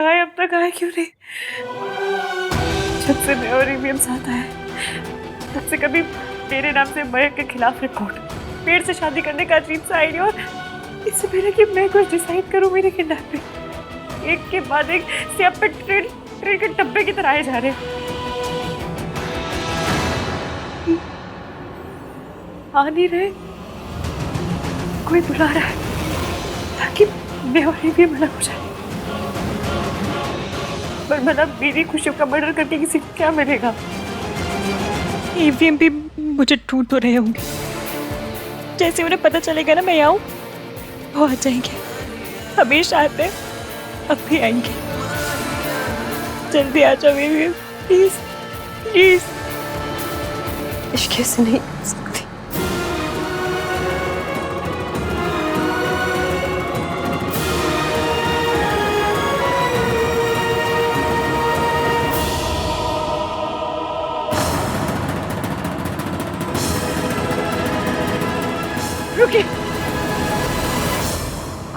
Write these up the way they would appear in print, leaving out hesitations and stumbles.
अब तक आया क्यों नहीं? जब से मैं और ईवीएम साथ आए तब से कभी मेरे नाम से मयंक के खिलाफ रिपोर्ट, पेड़ से शादी करने का अजीब सा आइडिया, और इससे पहले कि मैं कुछ डिसाइड करूं मेरे किडनैपिंग एक के बाद एक स्टेप पे ट्रेन के डब्बे की तरह आए जा रहे। आ नहीं रहे, कोई बुला रहा है ताकि मैं और ईवीएम अलग हो जाए। पर भला मेरी खुशियों का मर्डर करके किसी को क्या मिलेगा? ईवीएम भी मुझे ढूंढ तो रहे होंगे, जैसे उन्हें पता चलेगा ना मैं आऊं वो आ जाएंगे। हमेशा आते हैं, अब भी आएंगे। जल्दी आ जाओ ईवीएम, प्लीज प्लीज। इश्क से नहीं सकती। रुकिए,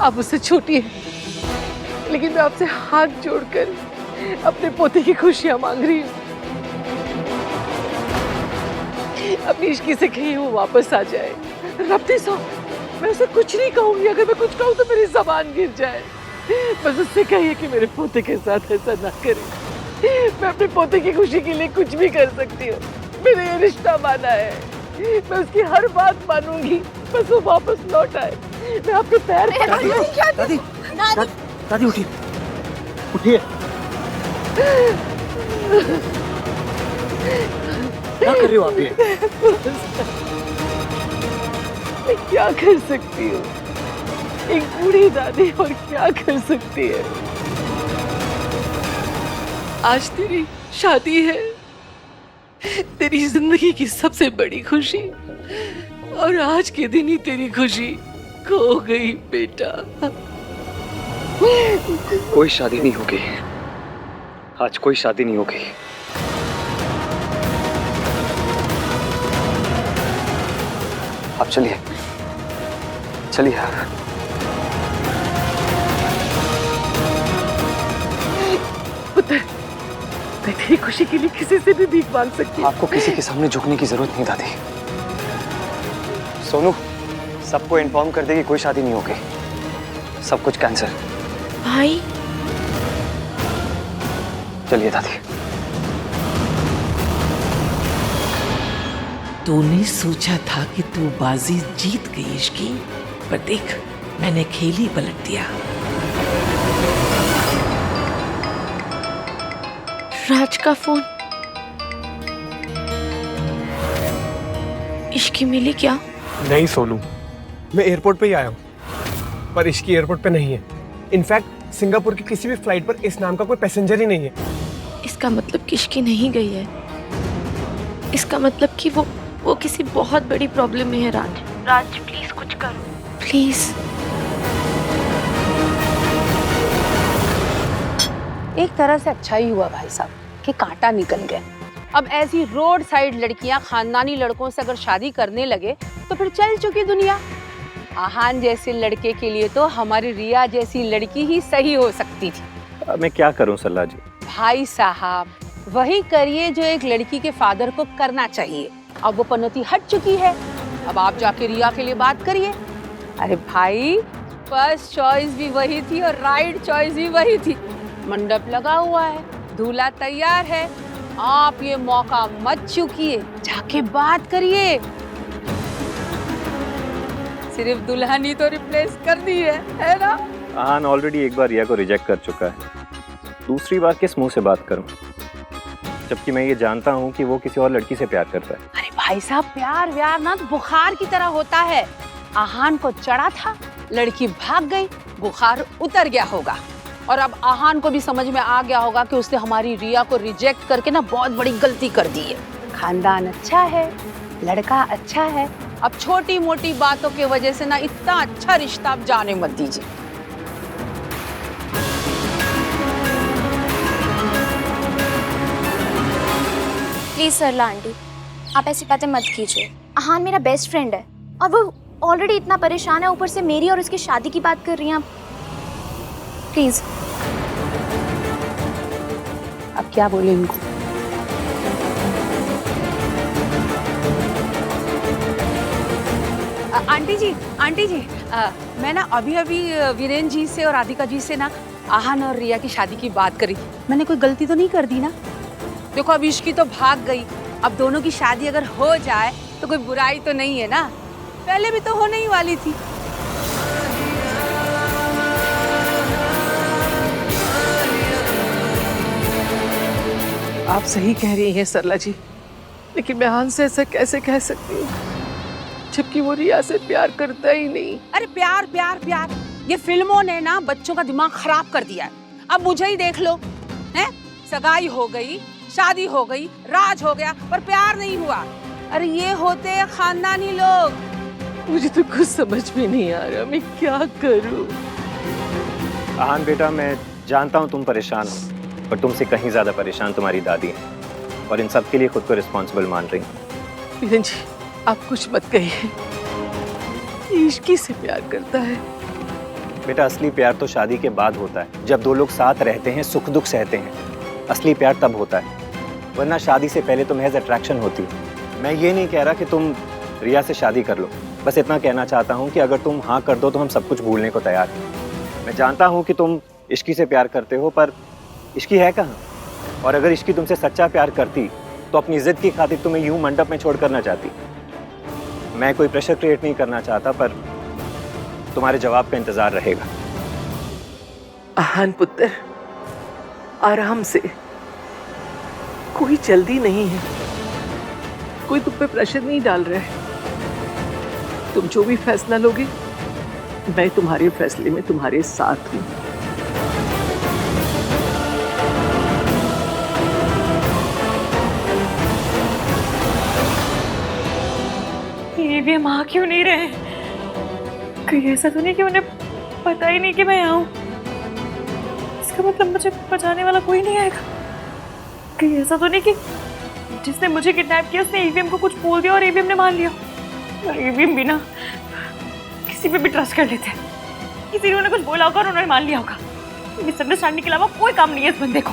आप उससे छोटी हैं, लेकिन मैं आपसे हाथ जोड़कर अपने पोते की खुशियां मांग रही हूँ। अपनी इश्की से कहीं वो वापस आ जाए। रब्ती सो, मैं उसे कुछ नहीं कहूंगी। अगर मैं कुछ कहूँ तो मेरी जबान गिर जाए। बस उससे कहिए कि मेरे पोते के साथ ऐसा ना करे। मैं अपने पोते की खुशी के लिए कुछ भी कर सकती हूँ। मैंने ये रिश्ता माना है, मैं उसकी हर बात मानूंगी, बस वो वापस लौट आए। मैं आपके पैर दादी, दादी उठिए, उठिए। क्या कर रही हो आप ये? मैं क्या कर सकती हूँ? एक बूढ़ी दादी और क्या कर सकती है? आज तेरी शादी है, तेरी जिंदगी की सबसे बड़ी खुशी, और आज के दिन ही तेरी खुशी खो गई बेटा। कोई शादी नहीं होगी आज, कोई शादी नहीं होगी। आप चलिए, चलिए। पुत्र, मैं तेरी खुशी के लिए किसी से भी भीख मांग सकती हूँ। आपको किसी के सामने झुकने की जरूरत नहीं दादी। सोनू सबको इन्फॉर्म कर देगी कोई शादी नहीं होगी, सब कुछ कैंसिल। भाई चलिए दादी। तूने सोचा था कि तू बाजी जीत गई इश्की, पर देख मैंने खेल ही पलट दिया। राज का फोन। इश्की मिली क्या? नहीं सोनू, मैं एयरपोर्ट पे ही आया हूँ, पर इश्की एयरपोर्ट पे नहीं है। इनफैक्ट सिंगापुर की किसी भी फ्लाइट पर इस नाम का कोई पैसेंजर ही नहीं है। इसका मतलब कि इश्की नहीं गई है। इसका मतलब कि वो किसी बहुत बड़ी प्रॉब्लम में है। राज प्लीज कुछ करो, प्लीज। एक तरह से अच्छा ही हुआ भाई साहब कि कांटा निकल गया। अब ऐसी रोड साइड लड़कियां खानदानी लड़कों से अगर शादी करने लगे तो फिर चल चुकी दुनिया। आहान जैसे लड़के के लिए तो हमारी रिया जैसी लड़की ही सही हो सकती थी। मैं क्या करूं सल्ला जी? भाई साहब वही करिए जो एक लड़की के फादर को करना चाहिए। अब वो पनौती हट चुकी है, अब आप जाके रिया के लिए बात करिए। अरे भाई, फर्स्ट चॉइस भी वही थी और राइट चॉइस भी वही थी। मंडप लगा हुआ है, दूल्हा तैयार है, आप ये मौका मत चूकिए, जाके बात करिए। सिर्फ दुल्हन ही तो रिप्लेस कर दी है ना? आहान ऑलरेडी एक बार रिया को रिजेक्ट कर चुका है, दूसरी बार किस मुंह से बात करूं, जबकि मैं ये जानता हूं कि वो किसी और लड़की से प्यार करता है। अरे भाई साहब, प्यार व्यार ना बुखार की तरह होता है। आहान को चढ़ा था, लड़की भाग गई, बुखार उतर गया होगा, और अब आहान को भी समझ में आ गया होगा कि उसने हमारी रिया को रिजेक्ट करके ना बहुत बड़ी गलती कर दी है। खानदान अच्छा है, लड़का अच्छा है, अब छोटी मोटी बातों की वजह से ना इतना अच्छा रिश्ता आप जाने मत दीजिए। प्लीज सरला आंटी, आप ऐसी बातें मत कीजिए। आहान मेरा बेस्ट फ्रेंड है और वो ऑलरेडी इतना परेशान है, ऊपर से मेरी और उसकी शादी की बात कर रही हैं आप। प्लीज। क्या बोले इनको। आंटी जी मैं ना अभी वीरेन जी से और राधिका जी से ना आहान और रिया की शादी की बात करी। मैंने कोई गलती तो नहीं कर दी ना? देखो अब इश्की तो भाग गई, अब दोनों की शादी अगर हो जाए तो कोई बुराई तो नहीं है ना? पहले भी तो होने ही वाली थी। आप सही कह रही हैं सरला जी, लेकिन मैं आहान से ऐसा कैसे कह सकती हूँ जबकि वो रिया से प्यार करता ही नहीं। अरे प्यार प्यार प्यार, ये फिल्मों ने ना बच्चों का दिमाग खराब कर दिया है। अब मुझे ही देख लो, हैं? सगाई हो गई, शादी हो गई, राज हो गया, पर प्यार नहीं हुआ। अरे ये होते हैं खानदानी लोग। मुझे तो कुछ समझ में नहीं आ रहा, मैं क्या करूँ। आहान बेटा, मैं जानता हूँ तुम परेशान हो, पर तुमसे कहीं ज्यादा परेशान तुम्हारी दादी है और इन सब के लिए खुद को रिस्पॉन्सिबल मान रही है। वीरेन जी, आप कुछ मत कहिए, इश्की से प्यार करता है। बेटा, असली प्यार तो शादी के बाद होता है, जब दो लोग साथ रहते हैं, सुख दुख सहते हैं। असली प्यार तब होता है, वरना शादी से पहले तो महज अट्रैक्शन होती है। मैं ये नहीं कह रहा कि तुम रिया से शादी कर लो, बस इतना कहना चाहता हूँ कि अगर तुम हाँ कर दो तो हम सब कुछ भूलने को तैयार हैं। मैं जानता हूँ कि तुम इश्की से प्यार करते हो, पर इश्की है कहाँ? और अगर इश्की तुमसे सच्चा प्यार करती तो अपनी जिद की खातिर तुम्हें यूं मंडप में छोड़ कर ना जाती। मैं कोई प्रेशर क्रिएट नहीं करना चाहता, पर तुम्हारे जवाब का इंतजार रहेगा। आहान पुत्र, आराम से, कोई जल्दी नहीं है, कोई तुम पे प्रेशर नहीं डाल रहा है। तुम जो भी फैसला लोगे, मैं तुम्हारे फैसले में तुम्हारे साथ हूँ। ये भी हम आ क्यों नहीं रहे? कहीं ऐसा तो नहीं कि उन्हें पता ही नहीं कि मैं यहाँ हूँ? इसका मतलब मुझे बचाने वाला कोई नहीं आएगा? कहीं ऐसा तो नहीं कि जिसने मुझे किडनैप किया उसने ईवीएम को कुछ बोल दिया और ईवीएम ने मान लिया? और ईवीएम भी ना किसी पे भी ट्रस्ट कर लेते हैं। किसी ने उन्हें कुछ बोला होगा और उन्होंने मान लिया होगा। मिसअंडरस्टैंडिंग के अलावा कोई काम नहीं है इस बंदे को।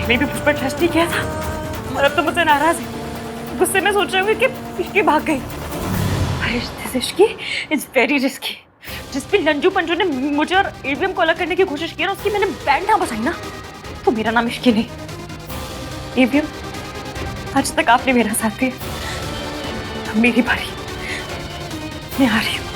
मैंने भी मुझ पर ट्रस्ट नहीं किया था और अब तो मुझसे नाराज है। गुस्से में सोच रही हूँ कि इश्की भाग गई। Ishki is very risky. जिस भी लंजू पंजू ने मुझे और ईवीएम को अलग करने की कोशिश की ना, उसकी मैंने बैंड ना बजाई ना, तो मेरा नाम इश्की नहीं। ईवीएम, आज तक आपने मेरा साथ दिया, मेरी बारी, मैं आ रही हूँ।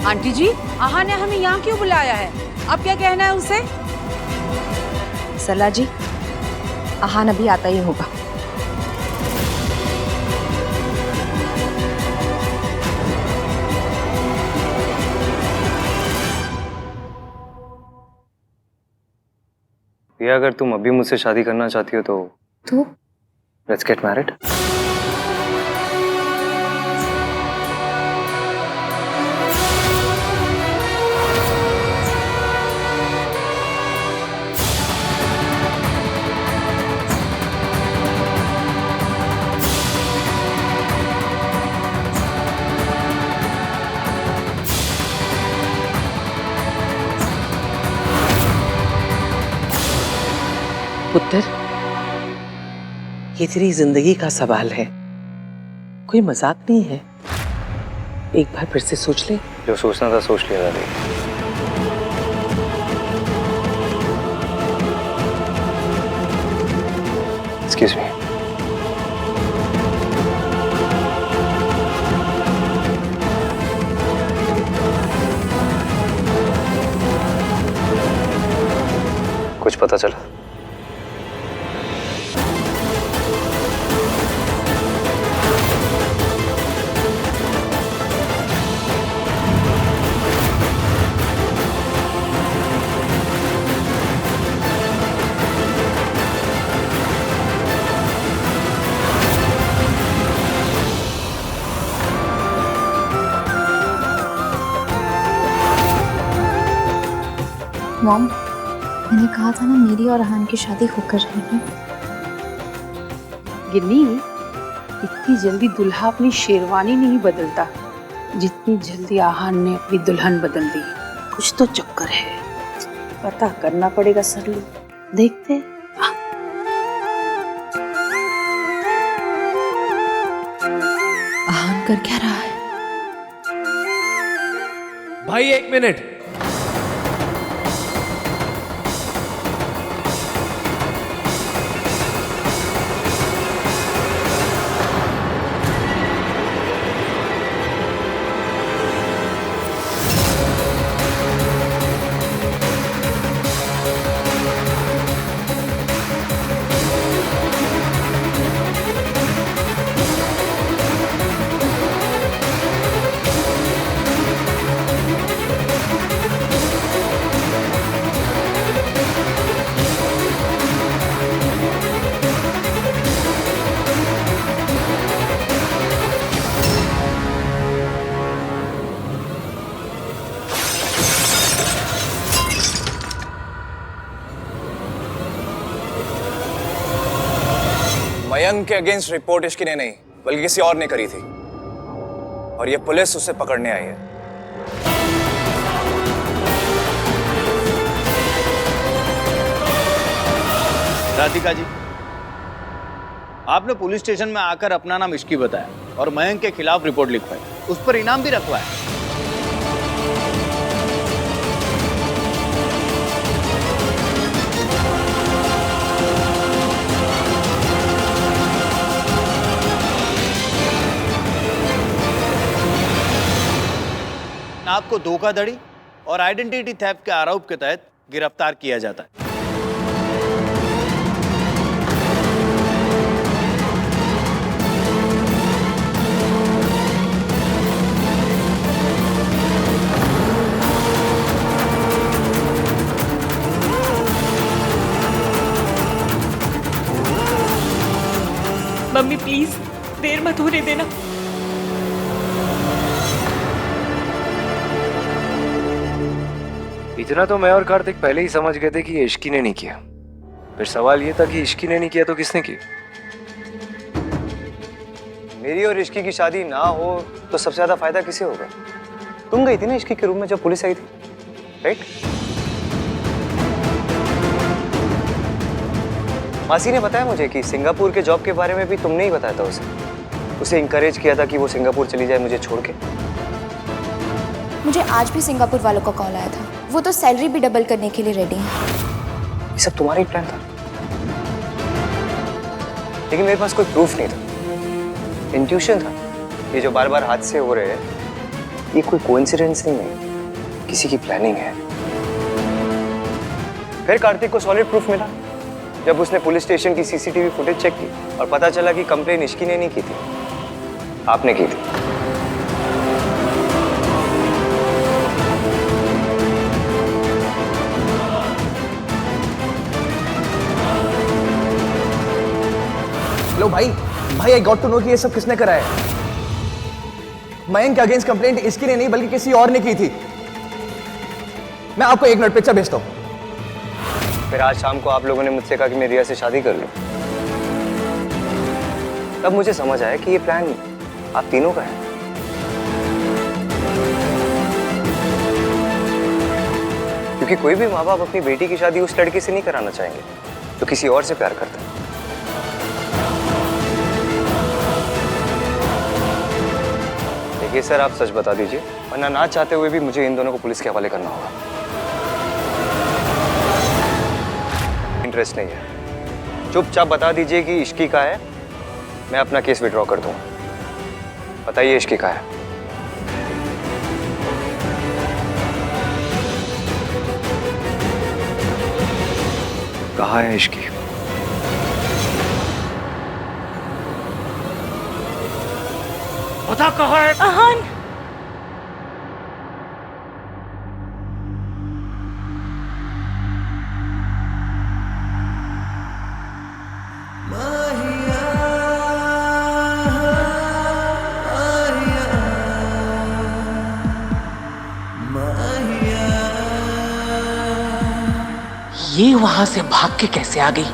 आंटी जी, आहा ने हमें यहाँ क्यों बुलाया है? अब क्या कहना है उसे? सरला जी, आहान अभी आता ही होगा। या अगर तुम अभी मुझसे शादी करना चाहती हो तो लेट्स गेट मैरिड। ये तेरी जिंदगी का सवाल है, कोई मजाक नहीं है। एक बार फिर से सोच ले। जो सोचना था सोच लिया दादी। Excuse me. कुछ पता चला? मॉम, मैंने कहा था ना मेरी और अहान की शादी होकर रहेगी। गिन्नी, इतनी जल्दी दुल्हा अपनी शेरवानी नहीं बदलता जितनी जल्दी आहान ने अपनी दुल्हन बदल दी। कुछ तो चक्कर है, पता करना पड़ेगा सरलू। देखते हैं। आहान कर क्या रहा है? भाई 1 मिनट। मयंक के अगेंस्ट रिपोर्ट इश्की ने नहीं बल्कि किसी और ने करी थी और ये पुलिस उसे पकड़ने आई है। राधिका जी, आपने पुलिस स्टेशन में आकर अपना नाम इश्की बताया और मयंक के खिलाफ रिपोर्ट लिखवाई, उस पर इनाम भी रखवाया। आपको धोखाधड़ी और आइडेंटिटी थेफ्ट के आरोप के तहत गिरफ्तार किया जाता है। मम्मी प्लीज देर मत होने देना। इतना तो मैं और कार्तिक पहले ही समझ गए थे कि ये इश्की ने नहीं किया। फिर सवाल ये था कि इश्की ने नहीं किया तो किसने किया? मेरी और इश्की की शादी ना हो तो सबसे ज्यादा फायदा किसे होगा? तुम गई थी ना इश्की के रूम में जब पुलिस आई थी, राइट? मासी ने बताया मुझे कि सिंगापुर के जॉब के बारे में भी तुमने ही बताया था उसे इंकरेज किया था कि वो सिंगापुर चली जाए मुझे छोड़ के। मुझे आज भी सिंगापुर वालों का कॉल आया था, वो तो सैलरी भी डबल करने के लिए रेडी हैं। ये सब तुम्हारा ही प्लान था, लेकिन मेरे पास कोई प्रूफ नहीं था, इंट्यूशन था। ये जो बार बार हादसे हो रहे हैं ये कोई कोइंसिडेंस नहीं है, किसी की प्लानिंग है। फिर कार्तिक को सॉलिड प्रूफ मिला जब उसने पुलिस स्टेशन की सीसीटीवी फुटेज चेक की और पता चला कि कंप्लेन इश्की ने नहीं की थी, आपने की थी। हेलो भाई, आई गॉट टू नो कि ये सब किसने कराया है। मयंक के अगेंस्ट कंप्लेंट इसकी ने नहीं बल्कि किसी और ने की थी। मैं आपको 1 मिनट पिक्चर भेजता हूं। फिर आज शाम को आप लोगों ने मुझसे कहा कि मैं रिया से शादी कर लूं। तब मुझे समझ आया कि ये प्लान आप तीनों का है। क्योंकि कोई भी माँ बाप अपनी बेटी की शादी उस लड़के से नहीं कराना चाहेंगे जो किसी और से प्यार करता है। देखिए सर, आप सच बता दीजिए, वरना ना चाहते हुए भी मुझे इन दोनों को पुलिस के हवाले करना होगा। इंटरेस्ट नहीं है, चुपचाप बता दीजिए कि इश्की का है, मैं अपना केस विड्रॉ कर दूँ। बताइए इश्की का है। कहाँ है इश्की? पता कहाँ है? आहान, ये वहां से भाग के कैसे आ गई?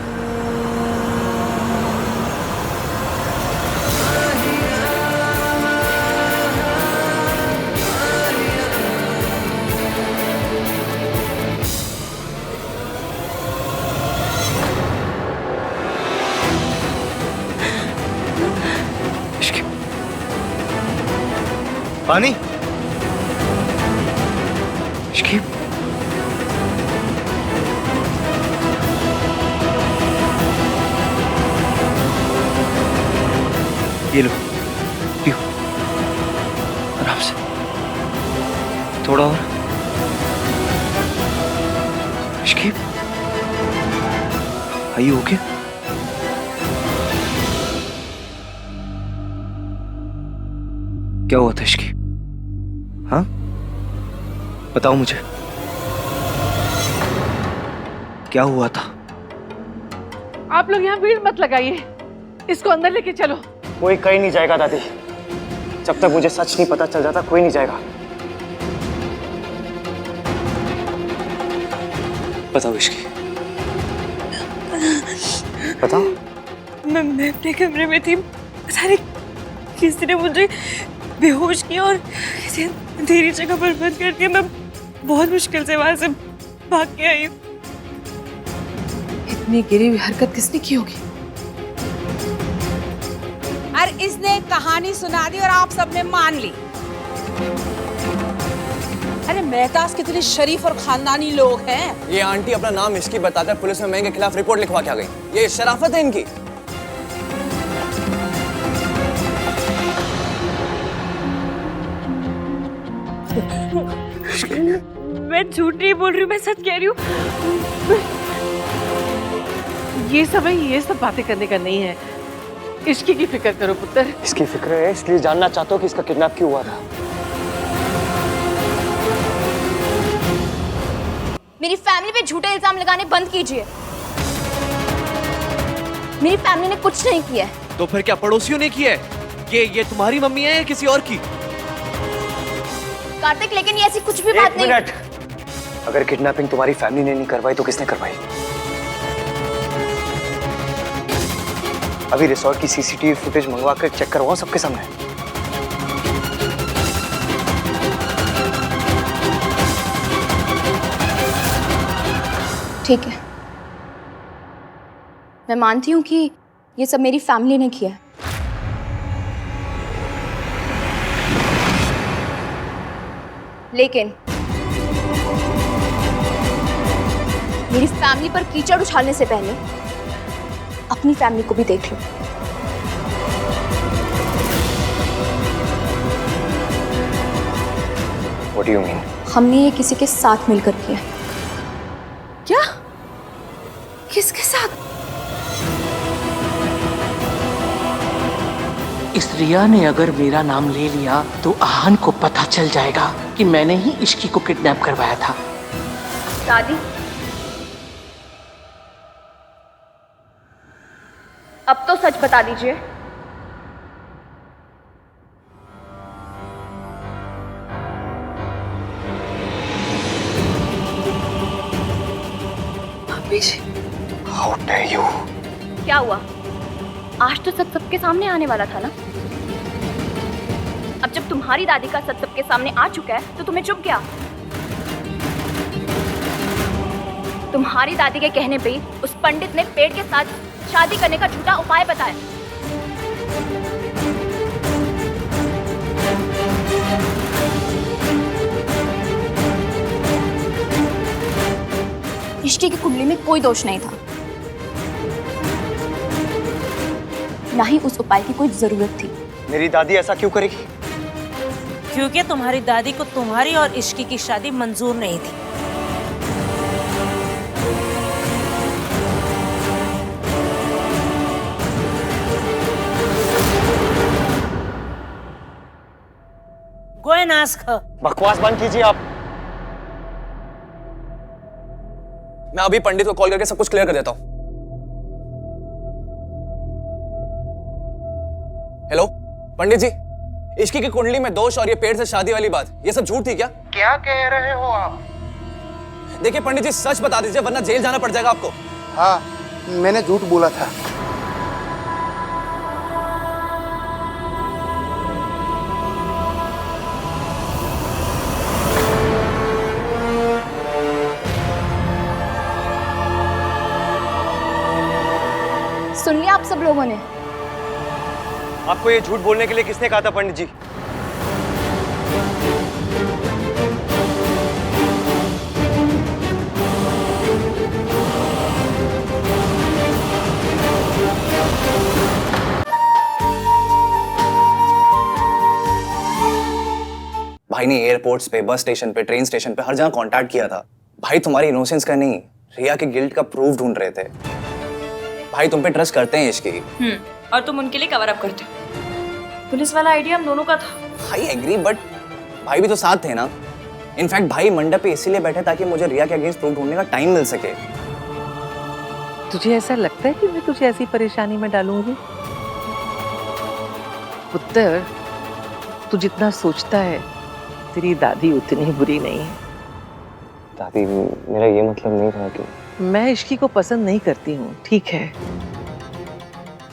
इश्की, पानी, इश्की, ये लो, पियो आराम से, थोड़ा और। इश्की, आइए ओके? क्या हुआ था इश्की? हाँ, बताओ मुझे, क्या हुआ था? आप लोग यहाँ भीड़ मत लगाइए, इसको अंदर लेके चलो। कोई कहीं नहीं जाएगा दादी, जब तक मुझे सच नहीं पता चल जाता कोई नहीं जाएगा। बताओ इश्की, बताओ। मैं अपने कमरे में थी, पता नहीं किसी ने मुझे बेहोश किया और किसी अंधेरी जगह पर बंद कर दिया। मैं बहुत मुश्किल से वहां से भाग के आई हूँ। इतनी गिरी हुई हरकत किसने की होगी? और इसने कहानी सुना दी और आप सबने मान ली। अरे मेहताज कितने शरीफ और खानदानी लोग हैं। ये आंटी अपना नाम इश्की बताकर पुलिस में मैं के खिलाफ रिपोर्ट लिखवा के आ गई। ये शराफत है इनकी। मैं झूठ नहीं बोल रही हूँ, मैं सच कह रही हूँ। ये सब बातें करने का नहीं है। इश्की की फिक्र करो पुत्र। इसकी फिक्र है, इसलिए जानना चाहता हूँ कि इसका किडनैप क्यों हुआ था। मेरी फैमिली पे झूठे इल्जाम लगाने बंद कीजिए। मेरी फैमिली ने कुछ नहीं किया है। तो फिर क्या पड़ोसियों ने किया है? ये तुम्हारी मम्मी है या किसी और की? कार्तिक, लेकिन ये ऐसी कुछ भी बात नहीं। एक मिनट, अगर किडनैपिंग तुम्हारी फैमिली ने नहीं करवाई तो किसने करवाई? अभी रिसोर्ट की सीसीटीवी फुटेज मंगवा कर चेक करवाओ सबके सामने। ठीक है, मैं मानती हूँ कि ये सब मेरी फैमिली ने किया है, लेकिन मेरी फैमिली पर कीचड़ उछालने से पहले अपनी फैमिली को भी देख लो। What do you mean? हमने ये किसी के साथ मिलकर किया। क्या? किसके साथ? इस रिया ने अगर मेरा नाम ले लिया तो आहान को पता चल जाएगा कि मैंने ही इश्की को किडनैप करवाया था। दादी, अब तो सच बता दीजिए। How dare you? क्या हुआ? आज तो सच सबके सामने आने वाला था ना। अब जब तुम्हारी दादी का सच सबके सामने आ चुका है तो तुम्हें चुप क्या? तुम्हारी दादी के कहने पे उस पंडित ने पेट के साथ शादी करने का झूठा उपाय बताया। इश्की की कुंडली में कोई दोष नहीं था, ना ही उस उपाय की कोई जरूरत थी। मेरी दादी ऐसा क्यों करेगी? क्योंकि तुम्हारी दादी को तुम्हारी और इश्की की शादी मंजूर नहीं थी। Go and ask her. बकवास बंद कीजिए आप। मैं अभी पंडित को कॉल करके सब कुछ क्लियर कर देता हूं। हेलो पंडित जी, इश्की की कुंडली में दोष और ये पेड़ से शादी वाली बात, ये सब झूठ थी क्या? क्या कह रहे हो आप? देखिए पंडित जी, सच बता दीजिए वरना जेल जाना पड़ जाएगा आपको। हाँ, मैंने झूठ बोला था। सुन लिया आप सब लोगों ने? आपको ये झूठ बोलने के लिए किसने कहा था पंडित जी? भाई ने एयरपोर्ट्स पे, बस स्टेशन पे, ट्रेन स्टेशन पे हर जगह कांटेक्ट किया था। भाई तुम्हारी इनोसेंस का नहीं, रिया के गिल्ट का प्रूफ ढूंढ रहे थे। भाई तुम पे ट्रस्ट करते हैं इसकी। और तुम उनके लिए कवर अप करते हो। पुलिस वाला आइडिया हम दोनों का था। भाई एग्री, बट भाई भी तो साथ थे ना। इनफैक्ट भाई मंडप पे इसीलिए बैठे ताकि मुझे रिया के अगेंस्ट प्रूफ ढूंढने का टाइम मिल सके। तुझे ऐसा लगता है कि मैं तुझे ऐसी परेशानी में डालूंगी? पुत्र, तू जितना सोचता है तेरी दादी उतनी बुरी नहीं है। दादी, मेरा ये मतलब नहीं था कि मैं इश्की को पसंद नहीं करती हूँ, ठीक है,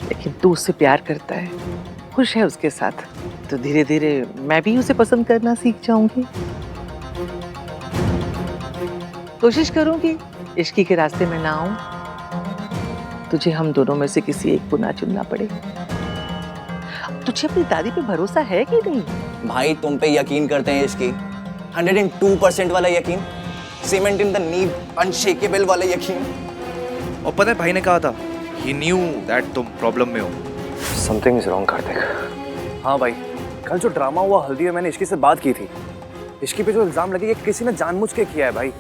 लेकिन तू उससे प्यार करता है, खुश है उसके साथ, तो धीरे धीरे मैं भी उसे पसंद करना सीख जाऊंगी। कोशिश करूंगी इश्की के रास्ते में ना आऊं। तुझे हम दोनों में से किसी एक को ना चुनना पड़े। तुझे अपनी दादी पे भरोसा है कि नहीं? भाई तुम पे यकीन करते हैं इसकी, 102% वाला यकीन, cement in the knee, unshakeable वाला यकीन। और पता है भाई ने कहा था, he knew that तुम प्रॉब्लम में हो। Something is wrong Kartik. हाँ भाई, कल जो ड्रामा हुआ हल्दी में, मैंने इश्की से बात की थी। इश्की पे जो इल्जाम लगे, ये किसी ने जानबूझ के किया है भाई।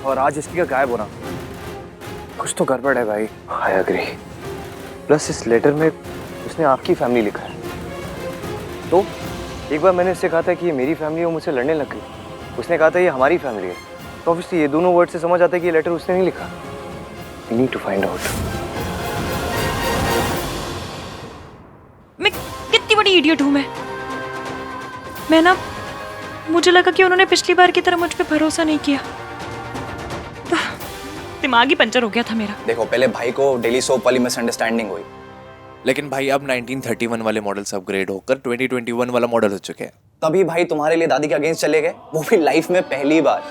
और आज इश्की का गायब होना, कुछ तो गड़बड़ है भाई। I agree. प्लस इस लेटर में उसने आपकी फैमिली लिखा है। तो एक बार मैंने उससे कहा था कि ये मेरी फैमिली है, वो मुझसे लड़ने लग गई। उसने कहा था ये हमारी फैमिली है, तो ऑब्वियसली ये दोनों वर्ड से समझ आता है कि ये लेटर उसने नहीं लिखा। We need to find out. मैं कितनी बड़ी इडियट हूँ मैं ना, मुझे लगा कि उन्होंने पिछली बार की तरह मुझ पे भरोसा नहीं किया। दिमाग ही पंचर हो गया था मेरा। देखो, पहले भाई को डेली सोप वाली मिसअंडरस्टैंडिंग हुई, लेकिन भाई अब 1931 वाले मॉडल्स अपग्रेड होकर 2021 वाला मॉडल हो चुके हैं। तभी भाई तुम्हारे लिए दादी के अगेंस्ट चले गए, वो भी लाइफ में पहली बार।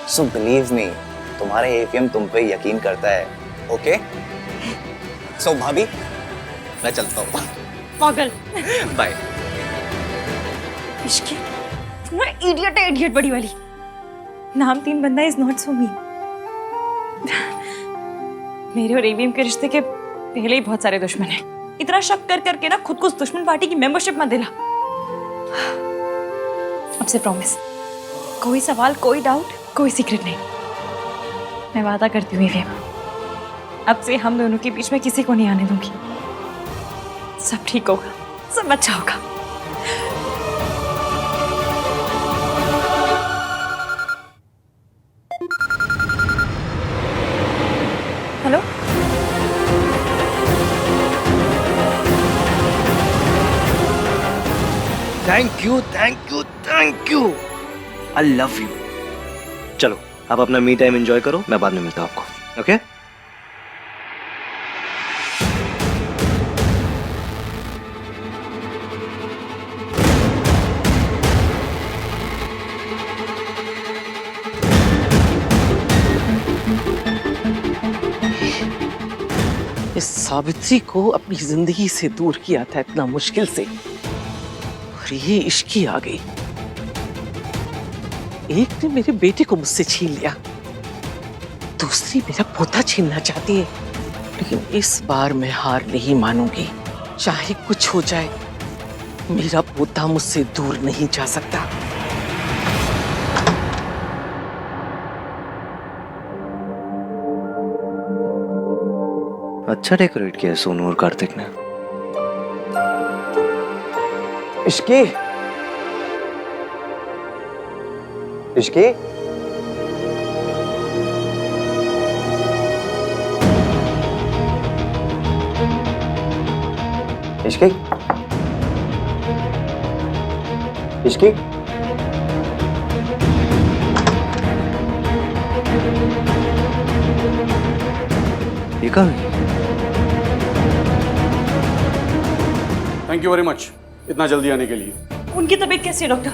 सो बिलीव मी, तुम्हारे एफएम तुम पे यकीन करता है। ओके सो भाभी, मैं चलता हूँ। पागल। बाय। इश्की, तुम ना इडियट है, इडियट बड़ी वाली। नाम 3 बंदा इज नॉट सो मीन। मेरे और एवीएम के रिश्ते के पहले ही बहुत सारे दुश्मन हैं। इतना शक कर करके ना खुद को उस दुश्मन पार्टी की मेंबरशिप मत दिला। अब से प्रॉमिस, कोई सवाल, कोई डाउट, कोई सीक्रेट नहीं। मैं वादा करती हूँ एवीएम, अब से हम दोनों के बीच में किसी को नहीं आने दूंगी। सब ठीक होगा, सब अच्छा होगा। Hello, thank you thank you thank you, I love you. चलो आप अपना मी टाइम एंजॉय करो, मैं बाद में मिलता हूँ आपको। ओके इस सावित्री को अपनी जिंदगी से दूर किया था इतना मुश्किल से, और ये इश्की आ गई। एक ने मेरे बेटे को मुझसे छीन लिया, दूसरी मेरा पोता छीनना चाहती है, लेकिन इस बार मैं हार नहीं मानूंगी। चाहे कुछ हो जाए, मेरा पोता मुझसे दूर नहीं जा सकता। अच्छा डेकोरेट किया है सोनू और कार्तिक ने। इश्की, इश्की, इश्की, इश्की, ये कहाँ गई? थैंक यू वेरी मच इतना जल्दी आने के लिए। उनकी तबीयत कैसी है डॉक्टर?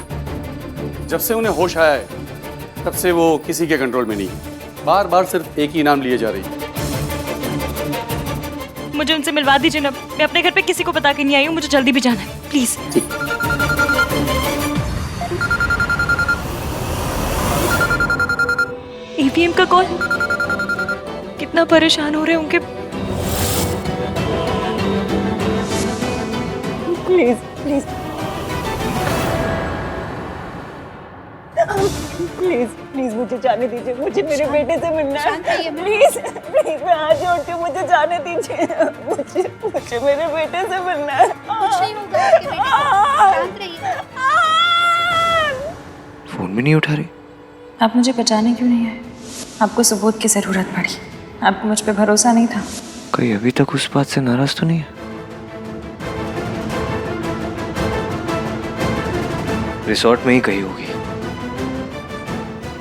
जब से उन्हें होश आया है तब से वो किसी के कंट्रोल में नहीं, बार बार सिर्फ एक ही इनाम लिए जा रही है। मुझे उनसे मिलवा दीजिए ना, मैं अपने घर पे किसी को बता के नहीं आई हूँ, मुझे जल्दी भी जाना है, प्लीज। एवीएम का कॉल, कितना परेशान हो रहे हैं उनके। प्लीज प्लीज प्लीज प्लीज मुझे जाने दीजिए, मुझे मेरे बेटे से मिलना है। प्लीज प्लीज मैं हाथ जोड़ती हूँ, मुझे जाने दीजिए, मुझे मेरे बेटे से मिलना है। कुछ नहीं होगा आपके बेटे को, शांत रहिए। फोन भी नहीं उठा रही। आप मुझे बचाने क्यों नहीं आए? आपको सबूत की जरूरत पड़ी, आपको मुझ पे भरोसा नहीं था। कहीं अभी तक उस बात से नाराज तो नहीं है? रिसोर्ट में ही कहीं होगी,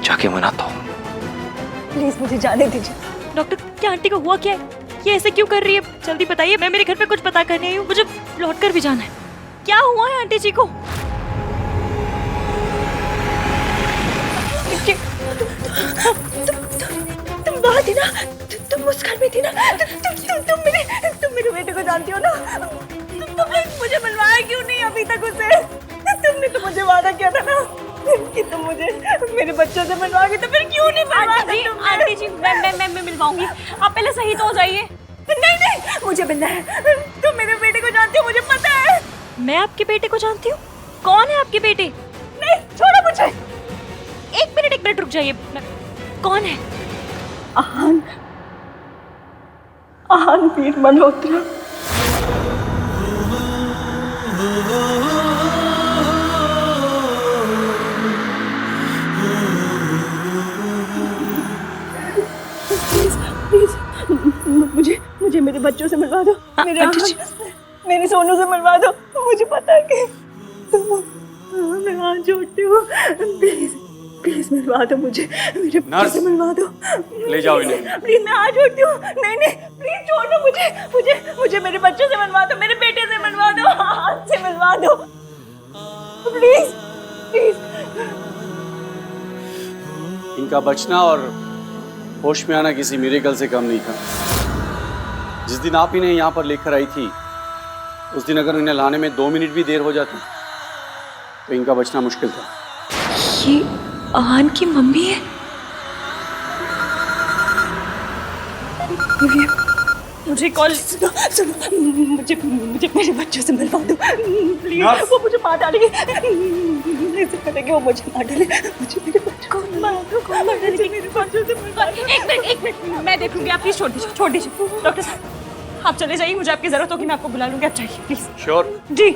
जाके मनाता हूँ। प्लीज मुझे जाने दीजिए। डॉक्टर, क्या आंटी को हुआ क्या है? ये ऐसे क्यों कर रही है? जल्दी बताइए, मैं मेरे घर पे कुछ पता करने आई हूँ, मुझे लौट कर भी जाना है। क्या हुआ है आंटी जी को? तुम वहाँ थी ना, तुम उस घर में थी ना, तुम मेरे बेटे को जानती हो ना? तुमने मुझे मिलवाया क्यों नहीं अभी तक उसे? तुमने तो मुझे वादा किया था ना कि तुम मुझे मेरे बच्चों से मिलवाओगी, तो फिर क्यों नहीं मिलवाया? आंटी जी मैं मिलवाऊंगी, आप पहले सही तो हो जाइए। नहीं मुझे मिलना है। तुम मेरे बेटे को जानती हो, मुझे पता है। मैं आपके बेटे को जानती हूँ? कौन है आपके बेटे? नहीं छोड़ो मुझे। एक मिनट रुक जाइए, कौन है? आहान, आहान वीर मल्होत्रा। प्लीज मुझे मेरे बच्चों से मिलवा दो, मेरे सोनू से मिलवा दो। मुझे पता है कि मैं हाथ जोड़ती हूँ। प्लीज मिलवा दो मुझे, मेरे बच्चों से मिलवा दो। ले जाओ इन्हें। प्लीज मैं हाथ जोड़ती हूँ। नहीं प्लीज छोड़ दो मुझे मेरे बच्चों से मिलवा दो, मेरे बेटे से मिलवा दो, हाथ से मिलवा दो। प्लीज इनका बचना और होश में आना किसी मिरेकल से कम नहीं था। जिस दिन आप इन्हें यहाँ पर लेकर आई थी, उस दिन अगर इन्हें लाने में 2 मिनट भी देर हो जाती तो इनका बचना मुश्किल था। ये आहान की मम्मी है? मुझे कॉल सुनो, मुझे मेरे बच्चों से मिलवा दो प्लीज। वो मुझे मार डालेंगे, ऐसे करेंगे वो मुझे मार डाले। मुझे मेरे बच्चों को कौन मार डालेंगे? मेरे बच्चों से मिलवा दो। एक मिनट मैं देखूंगी, आप प्लीज छोड़ दीजिए। डॉक्टर साहब आप चले जाइए, मुझे आपकी जरूरत होगी, मैं आपको बुला लूंगी, आप चाहिए प्लीज। श्योर जी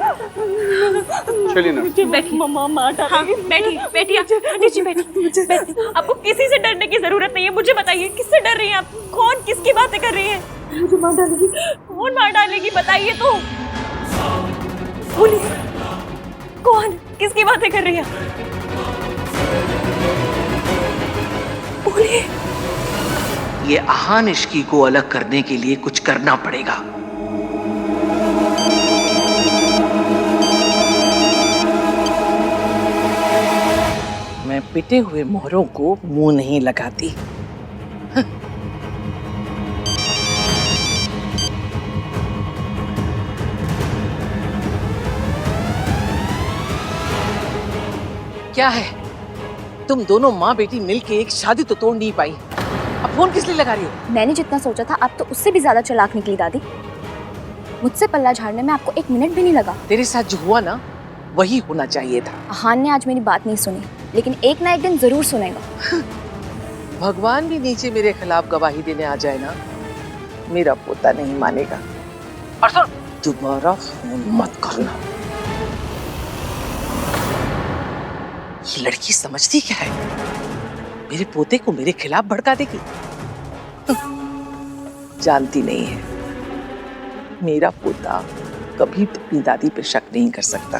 चलिए ना। बैठिए। मम्मा मार डालेंगी। बैठिए आंटी जी, बैठिए। आपको किसी से डरने की जरूरत नहीं है। मुझे बताइए, किससे डर रही हैं आप? कौन किसकी बातें कर रही हैं? मुझे मार डालेगी। कौन मार डालेगी बताइए तो। पुलिस? कौन किसकी बातें कर रही है? पुलिस? ये आहान इश्की को अलग करने के लिए कुछ करना पड़ेगा। मैं पिटे हुए मोहरों को मुंह नहीं लगाती। क्या है, तुम दोनों माँ बेटी मिलके एक शादी तो तोड़ नहीं पाई, अब फोन किस लिए लगा रही हो? मैंने जितना सोचा था आप तो उससे भी ज्यादा चालाक निकली दादी। मुझसे पल्ला झाड़ने में आपको 1 मिनट भी नहीं लगा। तेरे साथ जो हुआ ना वही होना चाहिए था। आहान ने आज मेरी बात नहीं सुनी, लेकिन एक ना एक दिन जरूर सुनेगा। भगवान भी नीचे मेरे खिलाफ गवाही देने आ जाए ना, मेरा पोता नहीं मानेगा। और सुन, दोबारा फोन मत करना। ये लड़की समझती क्या है? मेरे पोते को मेरे खिलाफ भड़का देगी। जानती नहीं है, मेरा पोता कभी अपनी दादी पे शक नहीं कर सकता।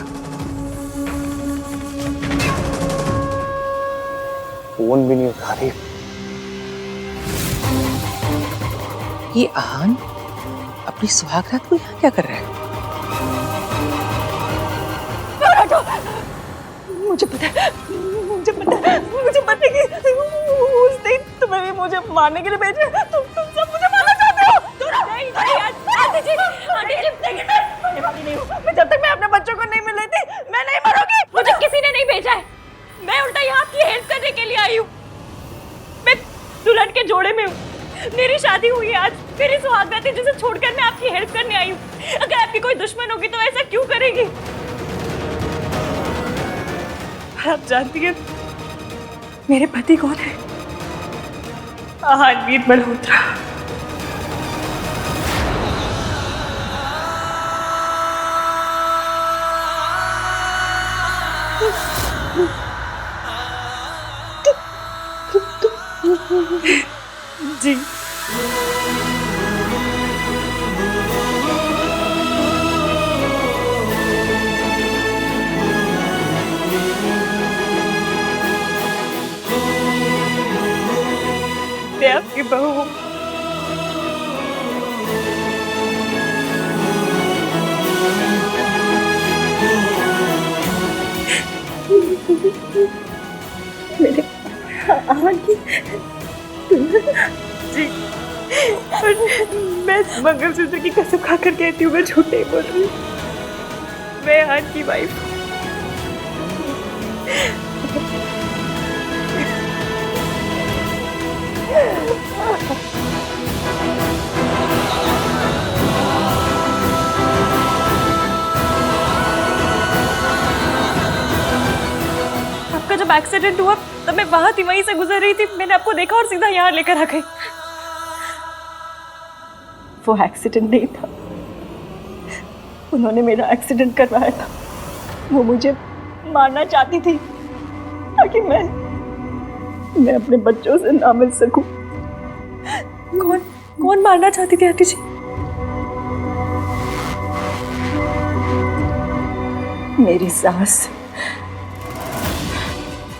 फोन भी नहीं उठा रही। ये आहान अपनी सुहागरात को यहाँ क्या कर रहा है? मुझे पता है कि उस दिन तुम्हें भी मुझे मारने के लिए भेजे। तुम सब मुझे मारना चाहते हो। नहीं आंटी जी, लेकिन मैं मरने वाली नहीं हूँ। मैं जब तक मैं अपने बच्चों को नहीं मिल रही थी, मैं नहीं मरूंगी। मुझे किसी ने नहीं भेजा है, मैं उल्टा यहाँ आपकी हेल्प करने के लिए आई हूँ। मैं दुल्हन के जोड़े में हूँ, मेरी शादी हुई है आज, मेरी सुहागरात है जिसे छोड़कर मैं आपकी हेल्प करने आई हूँ। अगर आपकी कोई दुश्मन होगी तो ऐसा क्यों करेगी? आप जानती हैं मेरे पति कौन है? आहान वीर मल्होत्रा। जी मैं आपकी बहू हूँ। मेरे आहान की जी, और मैं मंगलसूत्र की कसम खाकर कहती हूँ, मैं झूठ नहीं बोल रही। मैं आहान की वाइफ हूँ। आपका जब एक्सीडेंट हुआ तब मैं वहां थी, वहीं से गुजर रही थी। मैंने आपको देखा और सीधा यहाँ लेकर आ गई। वो एक्सीडेंट नहीं था, उन्होंने मेरा एक्सीडेंट करवाया था। वो मुझे मारना चाहती थी ताकि मैं अपने बच्चों से ना मिल सकूं। कौन मारना चाहती थी आंटी जी? मेरी सास,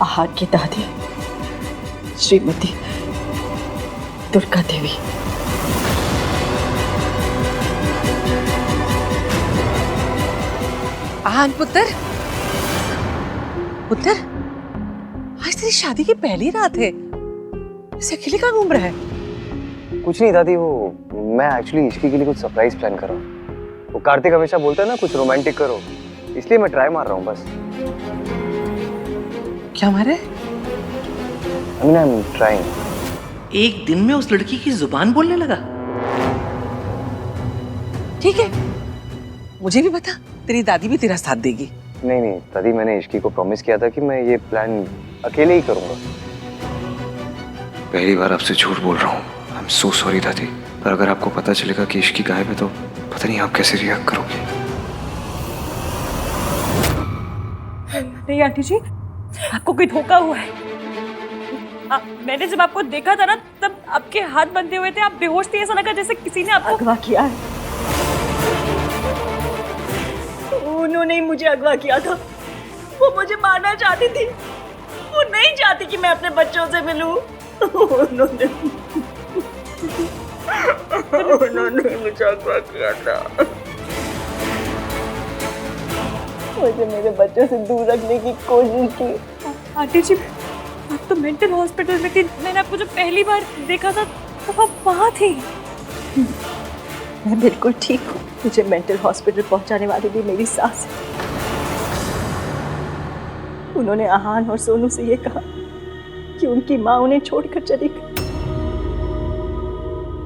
आहान की दादी श्रीमती दुर्गा देवी। आहान पुत्र, आज तेरी शादी की पहली रात है, इसे अकेले कहाँ घूम रहा है? कुछ नहीं दादी, वो मैं एक्चुअली इश्की के लिए कुछ सरप्राइज प्लान कर रहा हूँ। वो कार्तिक हमेशा बोलता है ना कुछ रोमांटिक करो, इसलिए मैं ट्राई मार रहा हूँ बस। क्या मारे? I mean, I'm trying. एक दिन में उस लड़की की जुबान बोलने लगा। ठीक है, मुझे भी बता, तेरी दादी भी तेरा साथ देगी। नहीं दादी, मैंने इश्की को प्रॉमिस किया था कि मैं ये प्लान अकेले ही करूंगा। पहली बार आपसे झूठ बोल रहा हूँ। I'm so sorry दादी, पर अगर आपको पता चलेगा कि इश्की गायब है तो पता नहीं आप कैसे रिएक्ट करोगे। नहीं आंटी जी, आपको कोई धोखा हुआ है। मैंने जब आपको देखा था ना, तब आपके हाथ बंधे हुए थे, आप बेहोश थे। ऐसा लगा जैसे किसी ने आपको अगवा किया है। उन्होंने ही मुझे अगवा किया था। वो मुझे मारना चाहती थी, वो नहीं चाहती कि मैं अपने बच्चों से मिलूं। उन्होंने मुझे अगवा किया था, मुझे मेरे बच्चों से दूर रखने की कोशिश की। आंटी जी, आप तो मेंटल हॉस्पिटल में थी। मैंने आपको जब पहली बार देखा था तब आप वहाँ थी। मैं बिल्कुल ठीक हूँ। मुझे मेंटल हॉस्पिटल पहुँचाने वाली भी मेरी सास है। उन्होंने आहान और सोनू से ये कहा कि उनकी माँ उन्हें छोड़कर चली गई।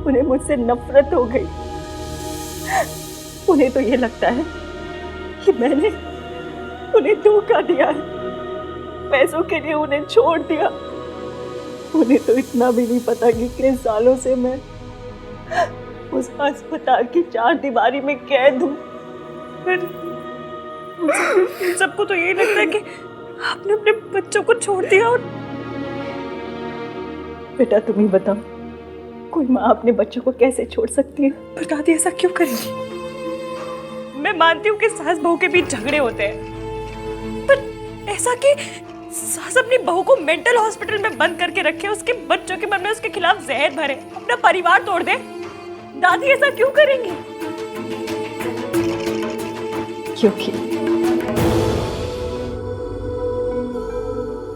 उन्हें मुझसे नफरत हो गई। उन्हें तो ये लगता है कि मैंने उन्हें धोखा दिया, पैसों के लिए उन्हें छोड़ दिया। उन्हें तो इतना भी नहीं पता कि कितने सालों से मैं उस अस्पताल की 4 दीवारी में कैद हूँ। सबको तो यही लगता है कि आपने अपने बच्चों को छोड़ दिया। और बेटा तुम ही बताओ, कोई माँ अपने बच्चों को कैसे छोड़ सकती है? पर दादी ऐसा क्यों करेंगी? मैं मानती हूँ कि सास बहू के बीच झगड़े होते हैं, पर ऐसा कि सास अपनी बहू को मेंटल हॉस्पिटल में बंद करके रखे, उसके बच्चों के मन में उसके खिलाफ जहर भरे, अपना परिवार तोड़ दे, दादी ऐसा क्यों करेंगी?